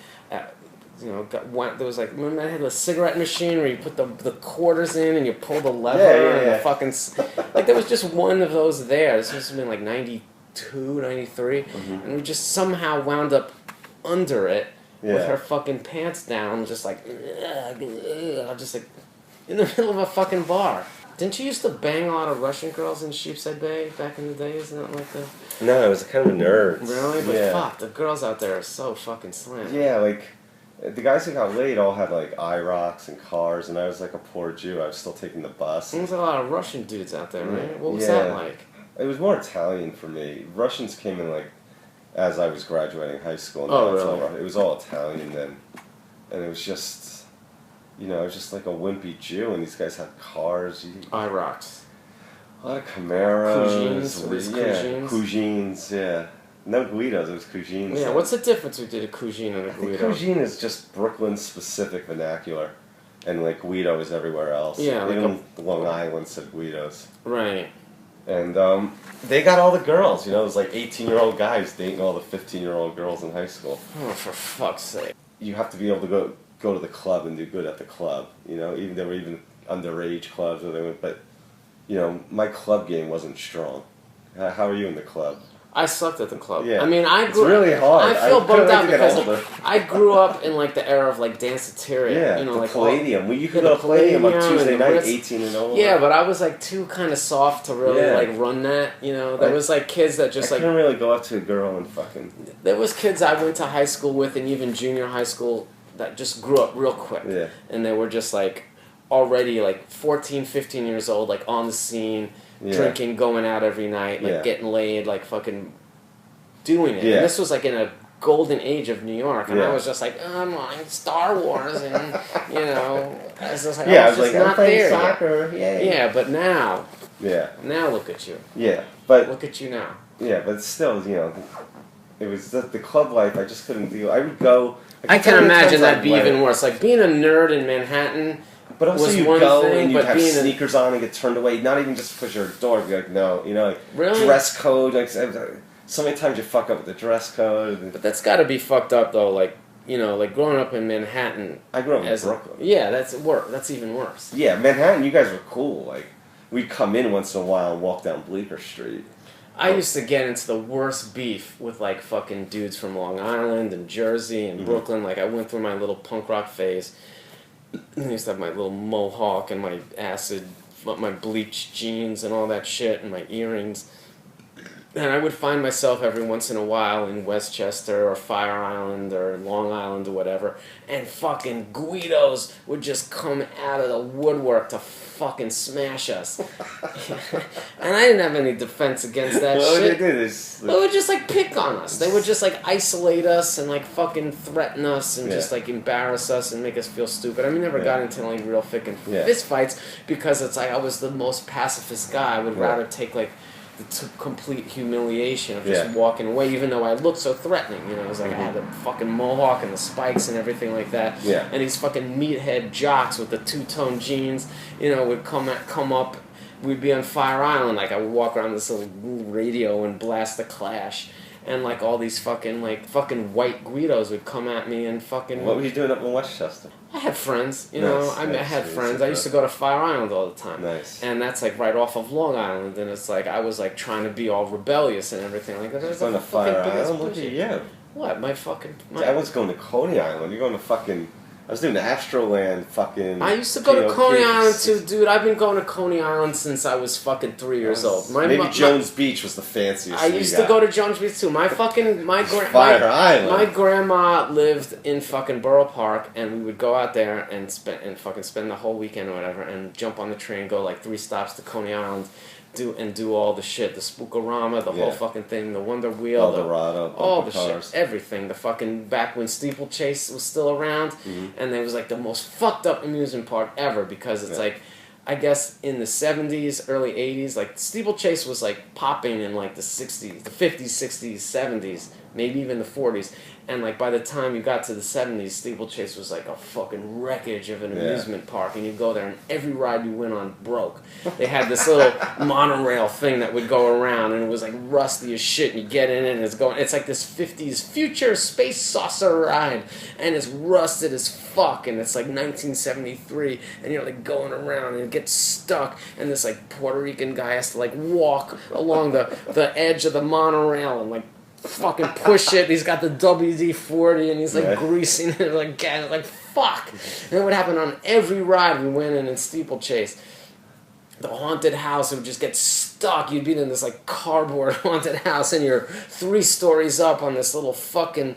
you know, there was like, remember I had the cigarette machine where you put the quarters in and you pull the lever and the fucking, like there was just one of those there. This must have been like 92, 93, and we just somehow wound up under it with her fucking pants down, just like just like in the middle of a fucking bar. Didn't you used to bang a lot of Russian girls in Sheepshead Bay back in the day? Isn't that like the... No, I was kind of a nerd. Really? But fuck, the girls out there are so fucking slim. Yeah, like, the guys who got laid all had, like, IROCs and cars, and I was, like, a poor Jew. I was still taking the bus. There was a lot of Russian dudes out there, right? What was that like? It was more Italian for me. Russians came in, like, as I was graduating high school. And really? It was all Italian then. And it was just, you know, I was just like a wimpy Jew, and these guys had cars. IROCs. A lot of Camaros. Cougines, yeah. No Guidos, it was Cougines. Yeah, what's the difference between a Cougine and a Guido? Cougine is just Brooklyn-specific vernacular, and like Guido is everywhere else. Yeah, even Long Island said Guidos. Right. And they got all the girls, you know, it was like 18-year-old guys dating all the 15-year-old girls in high school. Oh, for fuck's sake. You have to be able to go to the club and do good at the club, you know, even there were even underage clubs where they went, but, you know, my club game wasn't strong. How are you in the club? I sucked at the club. Yeah. I mean, I grew. It's really hard. I feel bummed out because older. I grew up in like the era of like Danceteria. Yeah, you know, the like Palladium. You could go to Palladium on Tuesday night, 18 and older. Yeah, but I was like too kind of soft to really like run that. You know, there was like kids that just I couldn't really go up to a girl and fucking. There was kids I went to high school with and even junior high school that just grew up real quick. Yeah. And they were just like already like 14, 15 years old, like on the scene, drinking, going out every night, like getting laid, like fucking doing it. Yeah. And this was like in a golden age of New York, and I was just like, I'm on Star Wars, and you know, I was just like, I was like, not I'm playing there soccer, yet. Yeah, but now, now look at you. Yeah, but look at you now. Yeah, but still, you know, it was the club life. I just couldn't deal. I would go. I can imagine that'd be even worse. Like being a nerd in Manhattan. But also was you'd one go thing, and you'd but have being sneakers on and get turned away. Not even just because you're a dork. You're like, no, you know, like really? Dress code. Like so many times you fuck up with the dress code. But that's got to be fucked up though. Like you know, like growing up in Manhattan. I grew up in Brooklyn. Yeah, that's worse. That's even worse. Yeah, Manhattan. You guys were cool. Like we'd come in once in a while and walk down Bleecker Street. I used to get into the worst beef with like fucking dudes from Long Island and Jersey and Brooklyn. Like I went through my little punk rock phase. I used to have my little mohawk and my my bleached jeans and all that shit and my earrings. And I would find myself every once in a while in Westchester or Fire Island or Long Island or whatever, and fucking Guidos would just come out of the woodwork to fucking smash us. And I didn't have any defense against that shit. They would just like pick on us. They would just like isolate us and like fucking threaten us and just like embarrass us and make us feel stupid. I mean, never got into like real fucking fist fights because it's like I was the most pacifist guy. I would rather take like the complete humiliation of just walking away, even though I looked so threatening. You know, it was like I had the fucking mohawk and the spikes and everything like that. Yeah. And these fucking meathead jocks with the two-tone jeans, you know, would come up. We'd be on Fire Island. Like I would walk around this little radio and blast the Clash. And like all these fucking white Guidos would come at me and fucking. What were you doing up in Westchester? I had friends, you know. I had friends. I used to go to Fire Island all the time. Nice. And that's like right off of Long Island, and it's like I was like trying to be all rebellious and everything like that. There's going to Fire Island. Look at you. What? I was going to Coney Island. You're going to fucking. I was doing the Astroland fucking. I used to go to Coney Island too, dude. I've been going to Coney Island since I was fucking 3 years old. Maybe Jones Beach was the fanciest. I used to go to Jones Beach too. My grandma lived in fucking Borough Park, and we would go out there and spend the whole weekend or whatever, and jump on the train, go like 3 stops to Coney Island. Do all the shit, the Spookorama, the whole fucking thing, the Wonder Wheel, Eldorado, all the shit, everything. The fucking back when Steeplechase was still around, and it was like the most fucked up amusement park ever because it's like, I guess in the 70s, early 80s, like Steeplechase was like popping in like the 60s, the 50s, 60s, 70s, maybe even the 40s. And like by the time you got to the 70s, Steeplechase was like a fucking wreckage of an amusement park. And you go there and every ride you went on broke. They had this little monorail thing that would go around and it was like rusty as shit. And you get in it and it's like this 50s future space saucer ride. And it's rusted as fuck. And it's like 1973. And you're like going around and it gets stuck. And this like Puerto Rican guy has to like walk along the edge of the monorail and like fucking push it. He's got the WD-40 and he's like greasing it like fuck. And it would happen on every ride we went in Steeplechase. The haunted house, it would just get stuck. You'd be in this like cardboard haunted house and you're 3 stories up on this little fucking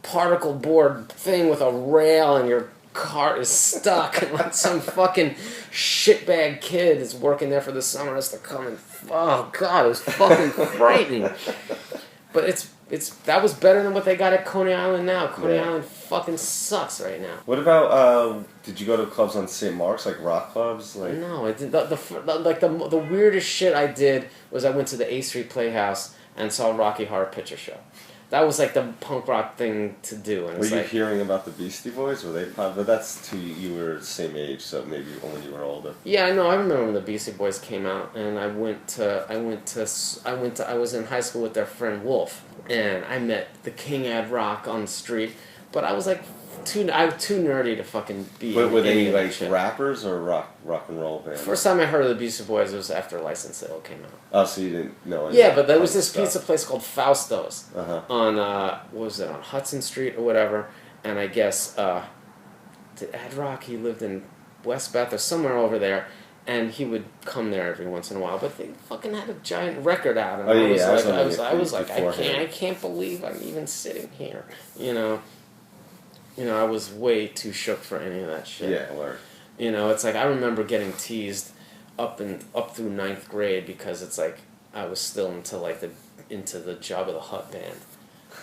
particle board thing with a rail and your cart is stuck and like some fucking shitbag kid is working there for the summer has to come and oh god, it was fucking frightening. But that was better than what they got at Coney Island now. Coney Island fucking sucks right now. What about did you go to clubs on St. Mark's, like rock clubs? Like no, the weirdest shit I did was I went to the A Street Playhouse and saw Rocky Horror Picture Show. That was like the punk rock thing to do. And were you hearing about the Beastie Boys? Were they? But that's you were the same age, so maybe when you were older. Yeah, no, I remember when the Beastie Boys came out, and I was in high school with their friend Wolf, and I met the King Ad Rock on the street, but I was like I'm too nerdy to fucking be. But were any they of that like shit. rappers or rock and roll bands? First time I heard of the Beastie Boys was after License to Ill came out. Oh, so you didn't know? Yeah, but there was this pizza place called Fausto's on what was it, on Hudson Street or whatever, and I guess Ed Rock, he lived in West Beth or somewhere over there. And he would come there every once in a while, but they fucking had a giant record out, and I was like, I can't believe I'm even sitting here, you know. I was way too shook for any of that shit. Yeah, word. It's like I remember getting teased up through 9th grade because it's like I was still into the Jabba the Hutt band.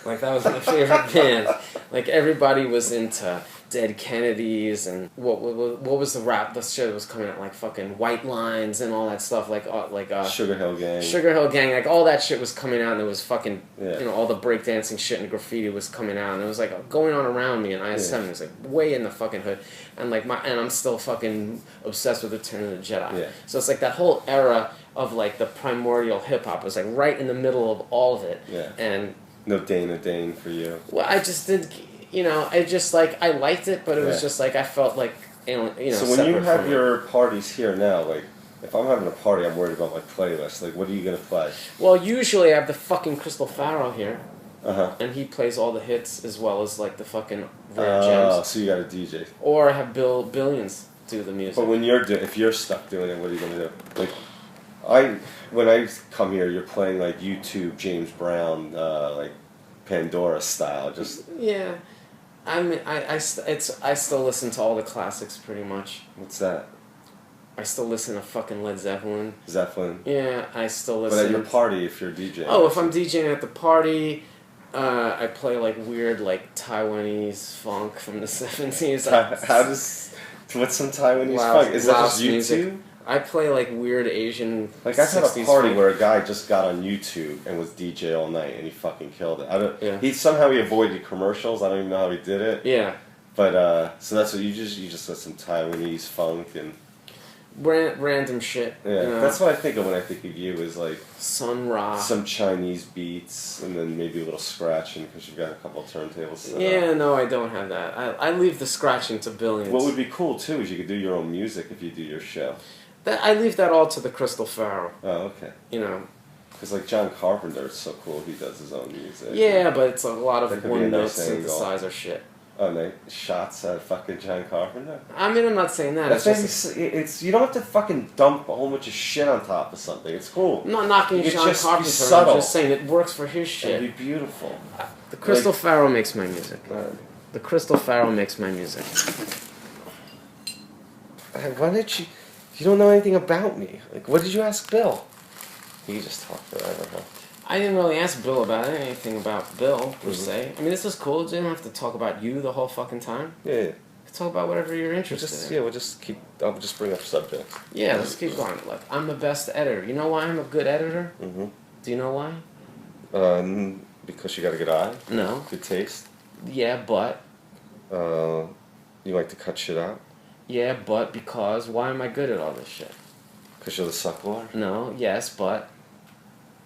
Like, that was my favorite band. Like, everybody was into Dead Kennedys and what was the rap? The shit that was coming out, like fucking White Lines and all that stuff, like Sugar Hill Gang. Sugar Hill Gang, like all that shit was coming out, and it was fucking all the breakdancing shit and graffiti was coming out, and it was like going on around me, and IS-7 was like way in the fucking hood, and like and I'm still fucking obsessed with Return of the Jedi. Yeah. So it's like that whole era of like the primordial hip hop was like right in the middle of all of it. Yeah. And no Dana Dane for you. Well, I just did. I just like I liked it, but it was just like I felt like So when you have your parties here now, like if I'm having a party, I'm worried about my playlist. Like, what are you gonna play? Well, usually I have the fucking Crystal Pharaoh here, and he plays all the hits as well as like the fucking rare gems. So you got a DJ. Or I have Billions do the music. But when if you're stuck doing it, what are you gonna do? Like, when I come here, you're playing like YouTube, James Brown, like Pandora style, just yeah. I mean, I still listen to all the classics pretty much. What's that? I still listen to fucking Led Zeppelin. Zeppelin. Yeah, I still listen. But at your party, if you're DJing. Oh, if I'm DJing at the party, I play like weird like Taiwanese funk from the 70s. What's some Taiwanese funk? Is that just YouTube? Music. I play like weird Asian. Like, I've had a party where a guy just got on YouTube and was DJ all night, and he fucking killed it. He avoided commercials. I don't even know how he did it. Yeah. But so that's what you just listen to Taiwanese funk and random shit. Yeah, that's what I think of when I think of you, is like Sun Ra, some Chinese beats, and then maybe a little scratching because you've got a couple of turntables set up. No, I don't have that. I leave the scratching to Billions. What would be cool too is you could do your own music if you do your show. I leave that all to the Crystal Pharaoh. Oh, okay. Because like John Carpenter, it's so cool. He does his own music. Yeah, but it's a lot of one-note synthesizer shit. Oh, no, shots at fucking John Carpenter? I mean, I'm not saying that. It's you don't have to fucking dump a whole bunch of shit on top of something. It's cool. I'm not knocking John Carpenter. I'm just saying it works for his shit. It'd be beautiful. The Crystal Pharaoh makes my music. The Crystal Pharaoh makes my music. Why did you... You don't know anything about me. Like, what did you ask Bill? You just talk forever, huh? I didn't really ask Bill about anything about Bill, per se. I mean, this is cool. You didn't have to talk about you the whole fucking time. Yeah. Talk about whatever you're interested in. Yeah, I'll just bring up subjects. Yeah, let's keep going. Look, I'm the best editor. You know why I'm a good editor? Mm-hmm. Do you know why? Because you got a good eye? No. Good taste? Yeah, but... You like to cut shit out? Yeah, but because... Why am I good at all this shit? Because you're the Suckloard? No, yes, but...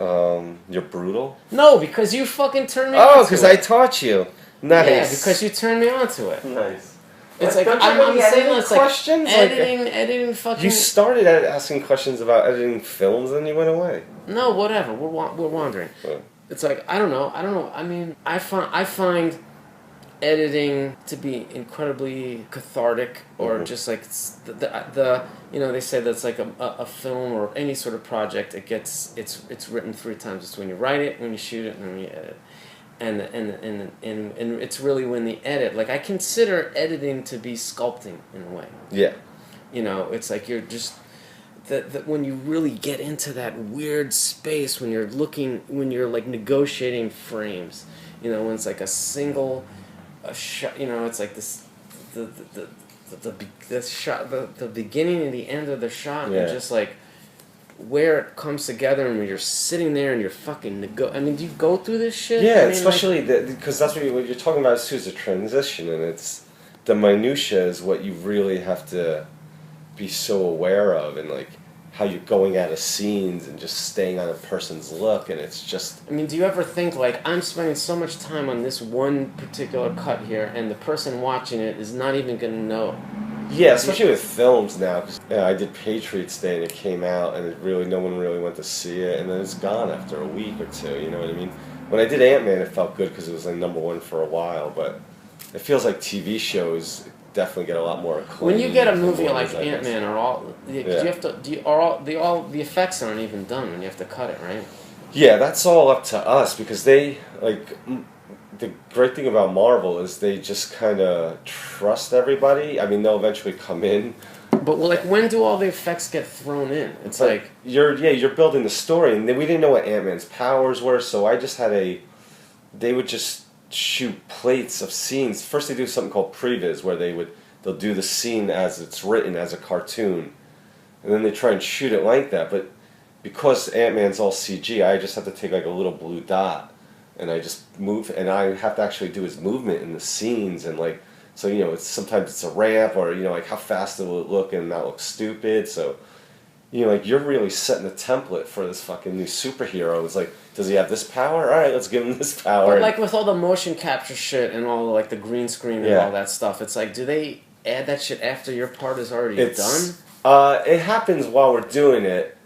You're brutal? No, because you fucking turned me on to it. Oh, because I taught you. Nice. Yeah, because you turned me on to it. Nice. It's like, I'm saying it's like editing fucking... You started asking questions about editing films and you went away. No, whatever. We're wandering. What? It's like, I don't know. I mean, I find editing to be incredibly cathartic, or just like the they say that's like a film or any sort of project. It's written 3 times. It's when you write it, when you shoot it, and when you edit. And it's really when the edit, like I consider editing to be sculpting in a way. Yeah. It's like you're just that when you really get into that weird space when you're like negotiating frames, when it's like a shot, it's like this the shot, the beginning and the end of the shot, and just like where it comes together, and when you're sitting there and you're fucking I mean, do you go through this shit? Yeah, I mean, especially because that's what you're talking about too, is a transition, and it's the minutia is what you really have to be so aware of, and like how you're going out of scenes and just staying on a person's look, and it's just... I mean, do you ever think, like, I'm spending so much time on this one particular cut here, and the person watching it is not even going to know? Yeah, especially with films now, because I did Patriots Day, and it came out, and no one really went to see it, and then it's gone after a week or two, you know what I mean? When I did Ant-Man, it felt good because it was like #1 for a while, but it feels like TV shows definitely get a lot more acclaim. When you get a movie like Ant-Man, the effects aren't even done when you have to cut it, right? Yeah, that's all up to us, because they, like, the great thing about Marvel is they just kind of trust everybody. I mean, they'll eventually come in. But, well, like, when do all the effects get thrown in? It's but like... You're building the story, and we didn't know what Ant-Man's powers were, so I just had they would just shoot plates of scenes. First they do something called previs, where they'll do the scene as it's written as a cartoon, and then they try and shoot it like that. But because Ant-Man's all CG, I just have to take like a little blue dot, and I just move, and I have to actually do his movement in the scenes, and like, so, you know, sometimes it's a ramp, or, you know, like how fast will it look and not look stupid. So, you know, like, you're really setting the template for this fucking new superhero. It's like, does he have this power? All right, let's give him this power. But, like, with all the motion capture shit and all, like, the green screen and all that stuff, it's like, do they add that shit after your part is already done? It happens while we're doing it.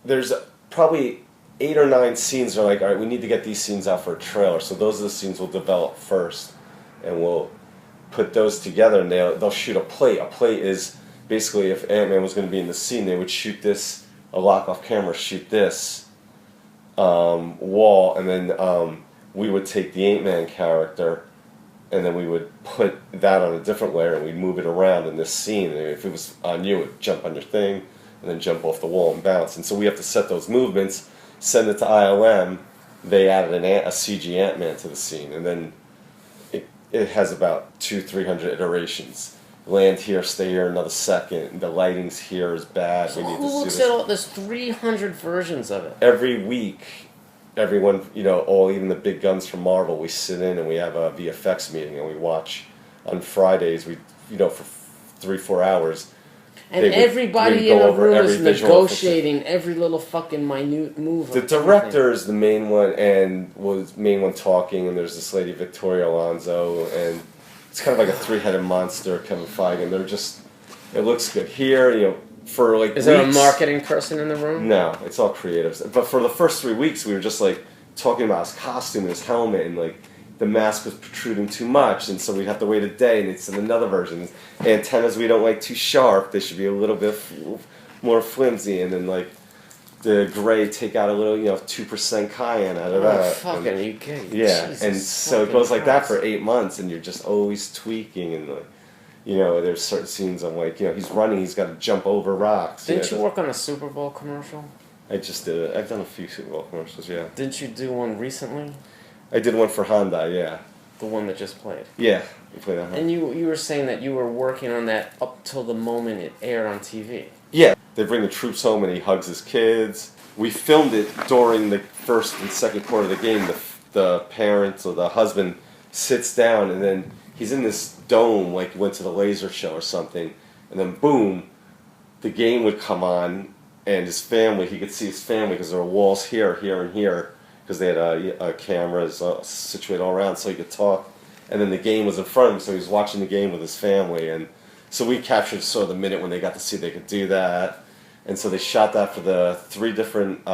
There's probably 8 or 9 scenes that are like, all right, we need to get these scenes out for a trailer. So those are the scenes we'll develop first, and we'll put those together, and they'll shoot a plate. A plate is basically, if Ant-Man was going to be in the scene, they would shoot this, a lock-off camera, shoot this wall, and then we would take the Ant-Man character, and then we would put that on a different layer, and we'd move it around in this scene. And if it was on you, it would jump on your thing, and then jump off the wall and bounce. And so we have to set those movements, send it to ILM. They added a CG Ant-Man to the scene, and then it has about 200-300 iterations. Land here, stay here another second. The lighting's here is bad. So who looks at all? There's 300 versions of it. Every week, everyone, you know, even the big guns from Marvel, we sit in and we have a VFX meeting, and we watch on Fridays. We, you know, for 3-4 hours. And everybody in the room is negotiating every little fucking minute move. The director is the main one, and was main one talking, and there's this lady, Victoria Alonso, and it's kind of like a 3-headed monster, Kevin Feige, and they're just, it looks good here, you know, for like Is there a marketing person in the room? No, it's all creatives. But for the first 3 weeks, we were just like talking about his costume, his helmet, and like the mask was protruding too much, and so we'd have to wait a day, and it's in another version. Antennas we don't like too sharp; they should be a little bit more flimsy, and then like the gray, take out a little, you know, 2% cayenne out of that. Fucking, are you kidding? Yeah, Jesus and so it goes like that for 8 months, and you're just always tweaking, and like, you know, there's certain scenes I'm like, you know, he's running, he's got to jump over rocks. Didn't you work on a Super Bowl commercial? I just did it. I've done a few Super Bowl commercials, yeah. Didn't you do one recently? I did one for Hyundai, yeah. The one that just played? Yeah, we played that. And you were saying that you were working on that up till the moment it aired on TV. Yeah. They bring the troops home and he hugs his kids. We filmed it during the first and second quarter of the game. The parents or the husband sits down, and then he's in this dome like he went to the laser show or something, and then boom, the game would come on, and his family, he could see his family because there were walls here, here, and here, because they had cameras situated all around so he could talk. And then the game was in front of him, so he was watching the game with his family. And so we captured sort of the minute when they got to see they could do that. And so they shot that for the 3 different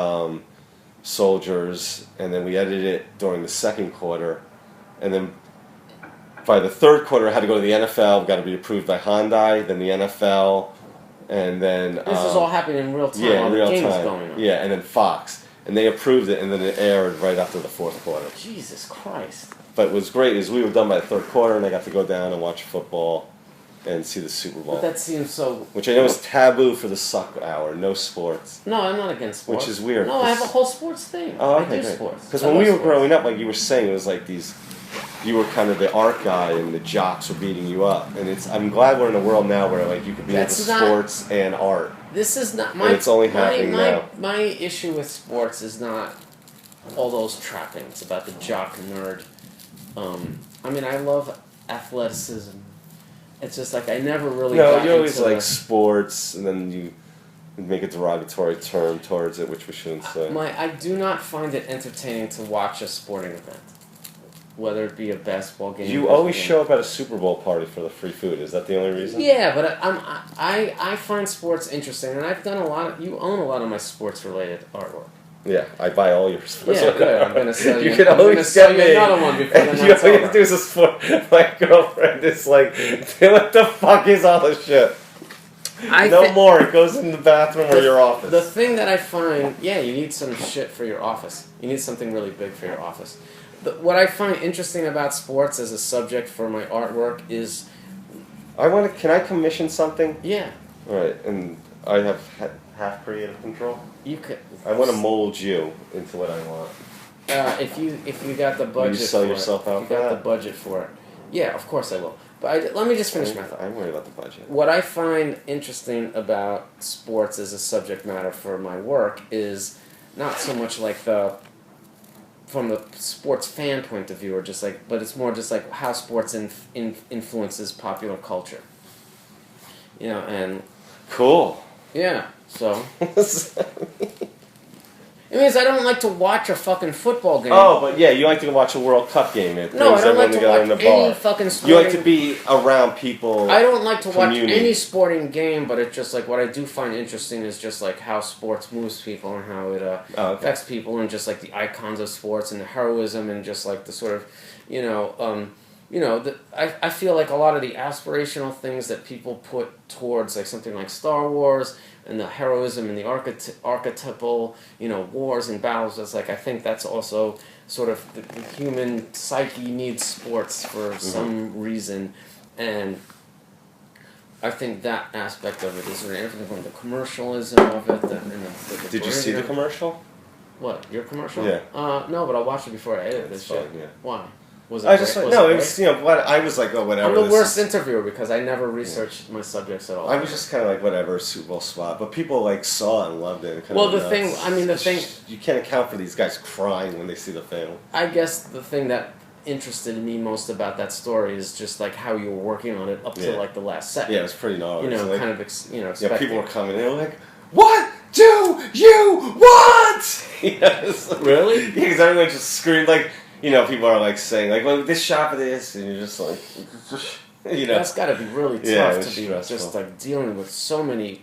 soldiers, and then we edited it during the second quarter. And then by the third quarter, I had to go to the NFL, got to be approved by Hyundai, then the NFL, and then... This is all happening in real time. Yeah, in real time. Going on. Yeah, and then Fox. And they approved it, and then it aired right after the fourth quarter. Jesus Christ. But what was great is we were done by the third quarter, and I got to go down and watch football and see the Super Bowl. But that seems so... Which I know is taboo for the Suckhour, no sports. No, I'm not against sports. Which is weird. No, I have a whole sports thing. Oh, okay, I do sports. Because when we were growing up, like you were saying, it was like these... You were kind of the art guy, and the jocks were beating you up. And I'm glad we're in a world now where like you could be into sports and art. This is not... My, and it's only happening now. My issue with sports is not all those trappings about the jock nerd. I mean, I love athleticism It's just like I never really. No, got you always into like sports, and then you make a derogatory term towards it, which we shouldn't say. I do not find it entertaining to watch a sporting event, whether it be a basketball game. You always show up at a Super Bowl party for the free food. Is that the only reason? Yeah, but I find sports interesting, and I've done a lot of. You own a lot of my sports related artwork. Yeah, I buy all your sports. Yeah, good. I'm gonna sell you. You can I'm always gonna sell get you me. another one before the You night's all you over. do is a sport. My girlfriend is like, what the fuck is all this shit? No more. It goes in the bathroom or your office. The thing that I find, you need some shit for your office. You need something really big for your office. What I find interesting about sports as a subject for my artwork is... Can I commission something? Yeah. Alright, and I have half creative control? You could... I want to mold you into what I want. If you got the budget will you sell for yourself it, out if for you got that? the budget for it. Yeah, of course I will. But let me just finish my thought. I'm worried about the budget. What I find interesting about sports as a subject matter for my work is not so much like from the sports fan point of view, but it's more just like how sports influences popular culture. And cool. Yeah, so. It means I don't like to watch a fucking football game. Oh, but yeah, you like to watch a World Cup game. It No, I don't like to watch in the any bar. fucking sporting... You like to be around people. I don't like to watch communing. any sporting game, but it's just like what I do find interesting is just like how sports moves people and how it affects people, and just like the icons of sports and the heroism and just like the sort of, I feel like a lot of the aspirational things that people put towards like something like Star Wars and the heroism and the archetypal, wars and battles. It's like I think that's also sort of the human psyche needs sports for some reason, and I think that aspect of it is everything from the commercialism of it. The Did you see the commercial? What, your commercial? Yeah. No, but I'll watch it before I edit this shit. Yeah. Why? Was it I great? just Was no, it it was what I was like, oh whatever. I'm the worst interviewer because I never researched my subjects at all. I was just kind of like whatever, Super Bowl spot, but people like saw it and loved it. Well, the thing you can't account for these guys crying when they see the film. I guess the thing that interested me most about that story is just like how you were working on it up to like the last second. Yeah, it was pretty gnarly. So, like, kind of yeah, people were coming. They were like, "What do you want?" Really? Yeah, because everyone just screamed like. People are like saying like, "Well, this shot of this," and you're just like, That's got to be really tough to be stressful. just like dealing with so many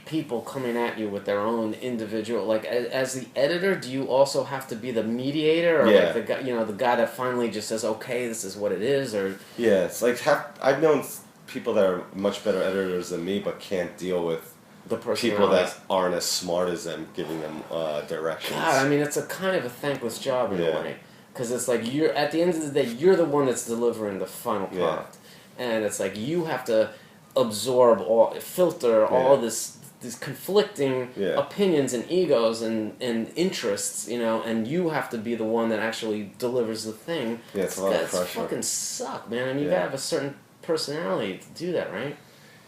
people coming at you with their own individual. Like, as the editor, do you also have to be the mediator, or like the guy, the guy that finally just says, "Okay, this is what it is," or yeah, it's like I've known people that are much better editors than me, but can't deal with the people that aren't as smart as them giving them directions. God, I mean, it's a kind of a thankless job in a way. Because it's like you're at the end of the day, you're the one that's delivering the final product, and it's like you have to absorb filter all these conflicting opinions and egos and interests, and you have to be the one that actually delivers the thing. Yeah, it's a lot of pressure. Fucking suck, man. I mean, you gotta have a certain personality to do that, right?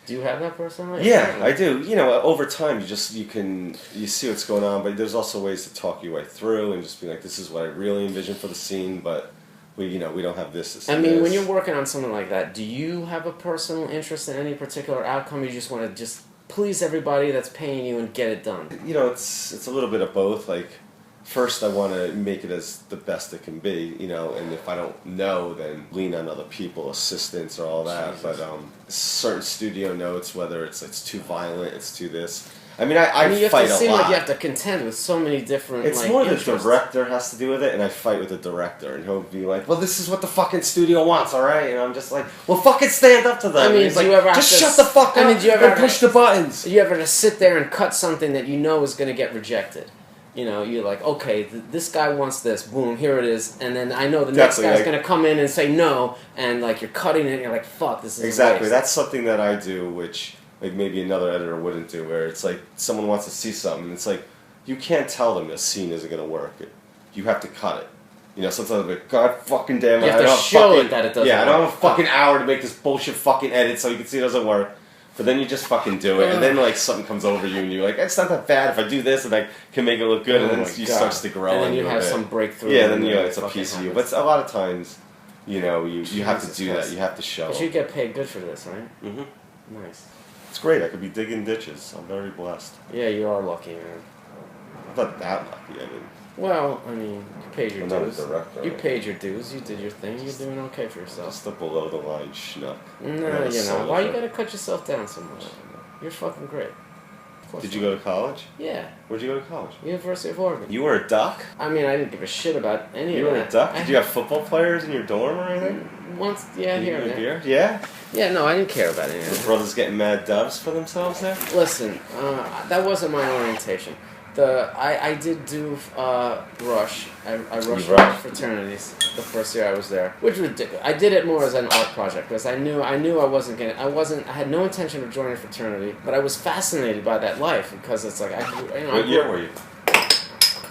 Do you have that personality? Yeah, I do. Over time, you see what's going on, but there's also ways to talk your way through and just be like, this is what I really envision for the scene, but we don't have this. When you're working on something like that, do you have a personal interest in any particular outcome? You just want to just please everybody that's paying you and get it done? It's a little bit of both. Like, first I want to make it as the best it can be, and if I don't know, then lean on other people, assistants or all that. Jesus. But certain studio notes, whether it's too violent, it's too this. I mean, I you have fight to a seem lot. like you have to contend with so many different. It's more the director has to do with it, and I fight with the director, and he'll be like, "Well, this is what the fucking studio wants, all right?" And I'm just like, "Well, fucking stand up to them." I mean, he's like, just shut the fuck up and push the buttons. You ever just sit there and cut something that you know is going to get rejected? You're like, okay, this guy wants this, boom, here it is, and then I know the next guy's going to come in and say no, and like you're cutting it, and you're like, fuck, this is exactly. a waste. That's something that I do, which like maybe another editor wouldn't do, where it's like someone wants to see something, and it's like you can't tell them this scene isn't going to work. You have to cut it. Sometimes I'm like, God fucking damn it, you have to show it that it doesn't work. I don't have a fucking hour to make this bullshit fucking edit so you can see it doesn't work. But then you just fucking do it, and then like something comes over you, and you're like, it's not that bad if I do this, and I can make it look good, and then it starts to grow. And then you have some breakthrough. Yeah, then it's a piece of you. But a lot of times, you know, you have to Jesus do Christ. that. You have to show. But you get paid good for this, right? Mm-hmm. Nice. It's great. I could be digging ditches. I'm very blessed. Yeah, you are lucky, man. I'm not that lucky. I mean, Well, I mean, you paid your I'm not a dues. director. You paid your dues. You did your thing. You're doing okay for yourself. Just a below the line schnook. No, you're not. Why you gotta cut yourself down so much? You're fucking great. Did you go to college? Yeah. Where'd you go to college? University of Oregon. You were a duck? I mean, I didn't give a shit about any You of were that. a duck? Did you have football players in your dorm or anything? Once, yeah, Did you here and get a there. beer? Yeah? Yeah, no, I didn't care about any of Were that. brothers getting mad doves for themselves there? Listen, that wasn't my orientation. I did do rush. I rushed fraternities the first year I was there, which was ridiculous. I did it more as an art project because I knew I wasn't gonna. I had no intention of joining a fraternity, but I was fascinated by that life because it's like What year were you?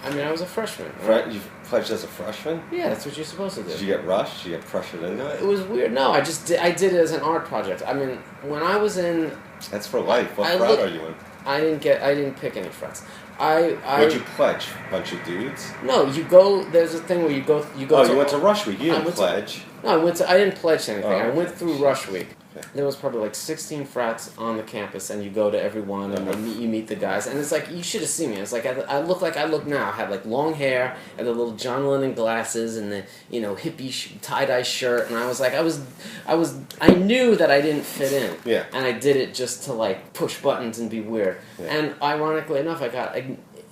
I mean, I was a freshman. You pledged as a freshman? Yeah, that's what you're supposed to do. Did you get rushed? Did you get pressured into It it? was weird. No, I did it as an art project. I mean, when I was in, That's for life. What I frat look- are you in? I didn't pick any frats. What'd you pledge? Bunch of dudes? No, you go. There's a thing where you go. Oh, you went to Rush Week. You I didn't went to- pledge. No, I didn't pledge anything. Oh, I went okay. through Rush Week. Okay. There was probably like 16 frats on the campus, and you go to every one, and you meet the guys, and it's like you should have seen me. It's like I look like I look now. I had like long hair, and the little John Lennon glasses, and the hippie tie dye shirt, and I knew that I didn't fit in. Yeah. And I did it just to like push buttons and be weird. Yeah. And ironically enough, I got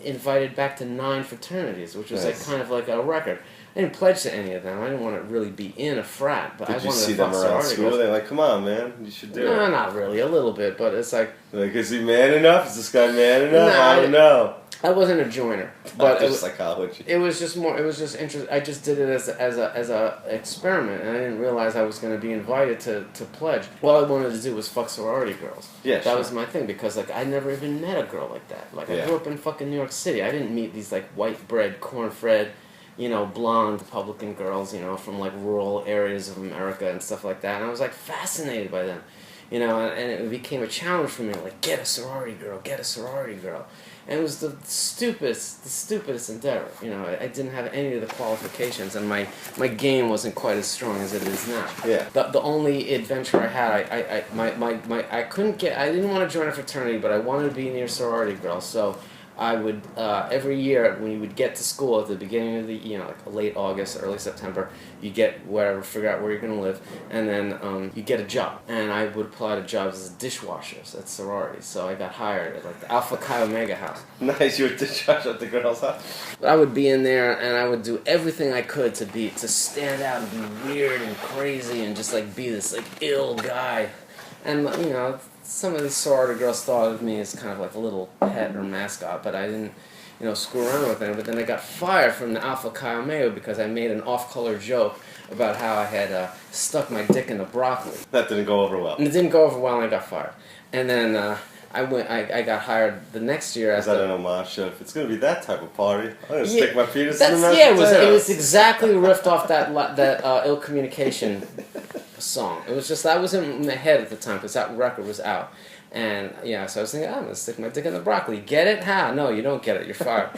invited back to 9 fraternities, which was like kind of like a record. I didn't pledge to any of them. I didn't want to really be in a frat, but I Did you wanted see to them fuck around sorority school? girls. They're like, come on, man. You should do No, it. not really. A little bit, but it's like Like, is he man enough? Is this guy man enough? No, I don't know. I wasn't a joiner, but Just psychology. it was just more. It was just interesting. I just did it as a experiment, and I didn't realize I was going to be invited to pledge. All I wanted to do was fuck sorority girls. Yeah, that was my thing because like I never even met a girl like that. Like I grew up in fucking New York City. I didn't meet these like white bread, corn-fed, blonde Republican girls, from like rural areas of America and stuff like that. And I was like fascinated by them, and it became a challenge for me. Like get a sorority girl, get a sorority girl. And it was the stupidest endeavor. I didn't have any of the qualifications, and my game wasn't quite as strong as it is now. Yeah. The only adventure I had, I couldn't get. I didn't want to join a fraternity, but I wanted to be near sorority girls. So I would every year when you would get to school at the beginning of the like late August, early September, you get figure out where you're gonna live, and then you get a job. And I would apply to jobs as dishwashers at sororities. So I got hired at like the Alpha Chi Omega house. Nice, you were discharged at the girl's house. But I would be in there and I would do everything I could to stand out and be weird and crazy and just like be this like ill guy. And some of these sorority girls thought of me as kind of like a little pet or mascot, but I didn't, screw around with them. But then I got fired from the Alpha Chi Omega because I made an off-color joke about how I had stuck my dick in the broccoli. That didn't go over well. And it didn't go over well, and I got fired. And then I got hired the next year as Is that an homage to, if it's going to be that type of party, I'm going to Yeah, stick my penis in the mashed it was potatoes. exactly riffed off that Ill Communication song. It was just that was in my head at the time because that record was out. And so I was thinking, I'm going to stick my dick in the broccoli. Get it? How? No, you don't get it. You're fired.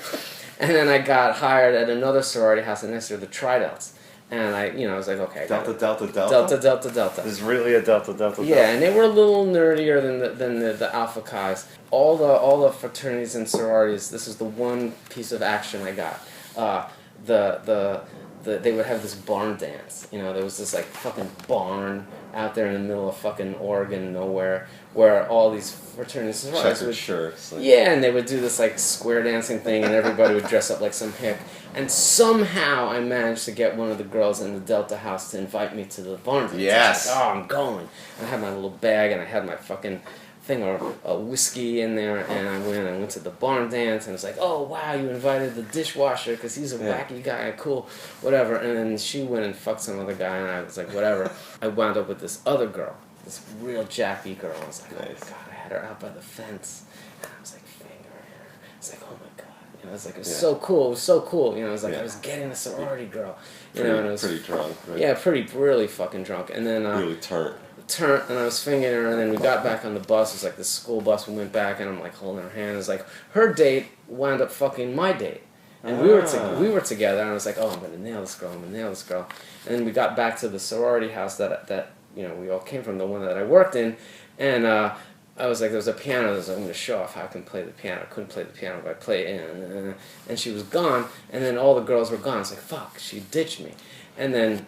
And then I got hired at another sorority house next year, the Tridelts. And I was like, okay. Delta. Delta. There's really a Delta. Yeah, and they were a little nerdier than the Alpha Chi's. All the fraternities and sororities, this is the one piece of action I got. They would have this barn dance. There was this like fucking barn out there in the middle of fucking Oregon nowhere where all these fraternities and sororities would, shirts. yeah, and they would do this like square dancing thing, and everybody would dress up like some hick. And somehow I managed to get one of the girls in the Delta house to invite me to the barn dance. Yes. Like, I'm going. And I had my little bag, and I had my fucking thing of whiskey in there, and I went to the barn dance, and it's like, oh wow, you invited the dishwasher because he's a wacky guy, cool, whatever. And then she went and fucked some other guy, and I was like, whatever. I wound up with this other girl, this real jappy girl. I was like, oh my god, I had her out by the fence, and I was like fingering her. It's like, oh my god. It was like, it was so cool. It was so cool. It was like I was getting a sorority girl. And it was pretty drunk. Right? Yeah, really fucking drunk. And then really turned. And I was fingering her, and then we got back on the bus. It was like this school bus. We went back, and I'm like holding her hand. It was like her date wound up fucking my date, And we were together, and I was like, oh, I'm gonna nail this girl. And then we got back to the sorority house that we all came from, the one that I worked in, and I was like, there was a piano. I was like, I'm gonna show off how I can play the piano. I couldn't play the piano, but I played it, and she was gone, and then all the girls were gone. I was like, fuck, she ditched me, and then.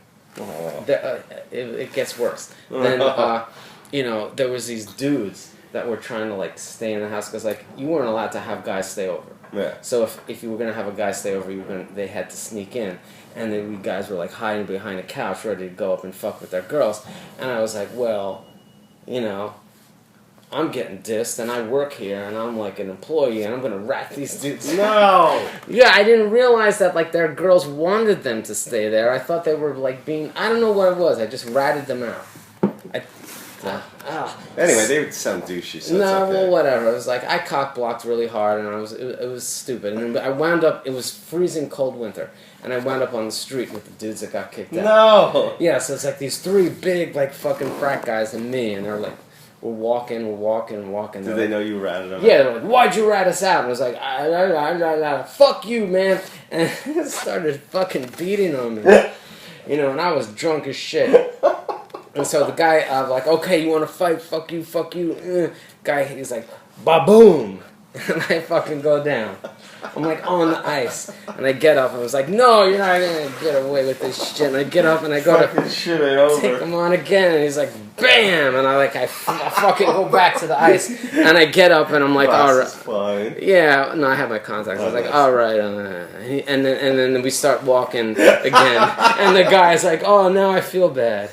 It gets worse. Then there was these dudes that were trying to like stay in the house because like you weren't allowed to have guys stay over. Yeah. So if you were gonna have a guy stay over, they had to sneak in, and then we guys were like hiding behind a couch, ready to go up and fuck with their girls. And I was like, well, I'm getting dissed, and I work here, and I'm like an employee, and I'm gonna rat these dudes. No. Yeah, I didn't realize that like their girls wanted them to stay there. I thought they were like being. I don't know what it was. I just ratted them out. Anyway, they would sound douchey. So no, it's okay. well, whatever. It was like I cock blocked really hard, and it was stupid. And then I wound up. It was freezing cold winter, and I wound up on the street with the dudes that got kicked out. No. Yeah, so it's like these three big like fucking frat guys and me, and they're like. We're walking. Did they know you ratted them out? Yeah, they're like, why'd you rat us out? And I was like, fuck you, man. And started fucking beating on me. And I was drunk as shit. And so the guy, I was like, okay, you want to fight? Fuck you. Guy, he's like, ba-boom. And I fucking go down. I'm like on the ice. And I get up and I was like, no, you're not going to get away with this shit. And I get up and I go fucking shit ain't over. Take him on again. And he's like, bam. And I fucking go back to the ice. And I get up and I'm like, all right. Fine. Yeah, no, I have my contacts. I was like, all right. And then we start walking again. And the guy's like, oh, now I feel bad.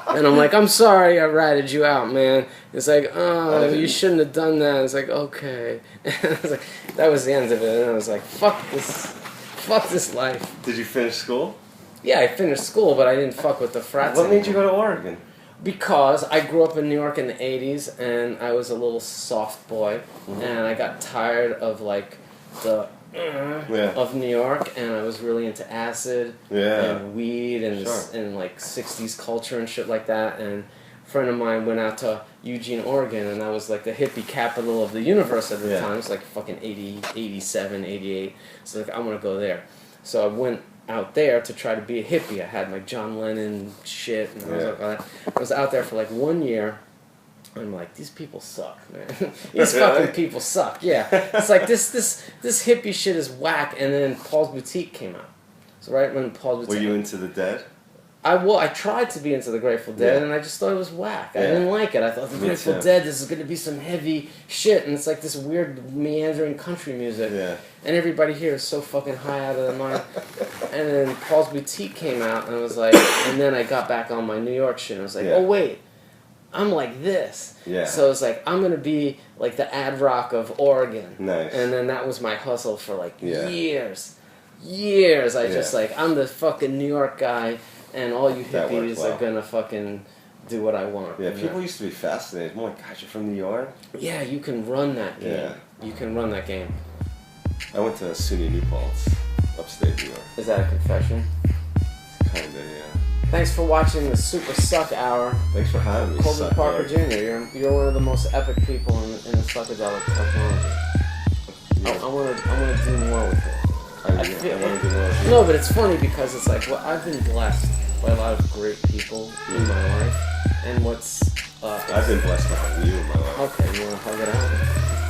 And I'm like, I'm sorry I ratted you out, man. It's like, oh, you shouldn't have done that. It's like, okay. And I was like, that was the end of it. And I was like, fuck this life. Did you finish school? Yeah, I finished school, but I didn't fuck with the frats. What made you go to Oregon? Because I grew up in New York in the 80s, and I was a little soft boy, and I got tired of, like, the... of New York, and I was really into acid and weed and like 60s culture and shit like that. And a friend of mine went out to Eugene, Oregon, and that was like the hippie capital of the universe at the time. It was like fucking 80, 87, 88. So like, I want to go there. So I went out there to try to be a hippie. I had my John Lennon shit, and I was out there for like 1 year. I'm like, these people suck, man. These fucking people suck. Yeah, it's like this hippie shit is whack. And then Paul's Boutique came out. So right when Paul's Boutique. Were you into the Dead? I tried to be into the Grateful Dead, and I just thought it was whack. I didn't like it. I thought the Grateful Dead, this is going to be some heavy shit, and it's like this weird meandering country music. Yeah. And everybody here is so fucking high out of their mind. And then Paul's Boutique came out, and I was like, and then I got back on my New York shit, and I was like, oh wait. I'm like this. Yeah. So it's like, I'm going to be like the ad rock of Oregon. Nice. And then that was my hustle for like years. Years. I just like, I'm the fucking New York guy, and all you hippies are going to fucking do what I want. Yeah, people used to be fascinated. Oh my God, you're from New York? Yeah, you can run that game. Yeah. You can run that game. I went to SUNY New Paltz, upstate New York. Is that a confession? Kinda, yeah. Thanks for watching the Super Suck Hour. Thanks for having me. Colby Parker Jr. You're one of the most epic people in the psychedelic technology. I want to do more with it. I want to do more with it. No, but it's funny because it's like, well, I've been blessed by a lot of great people in my life, and I've been blessed by you in my life. Okay, you want to hug it out?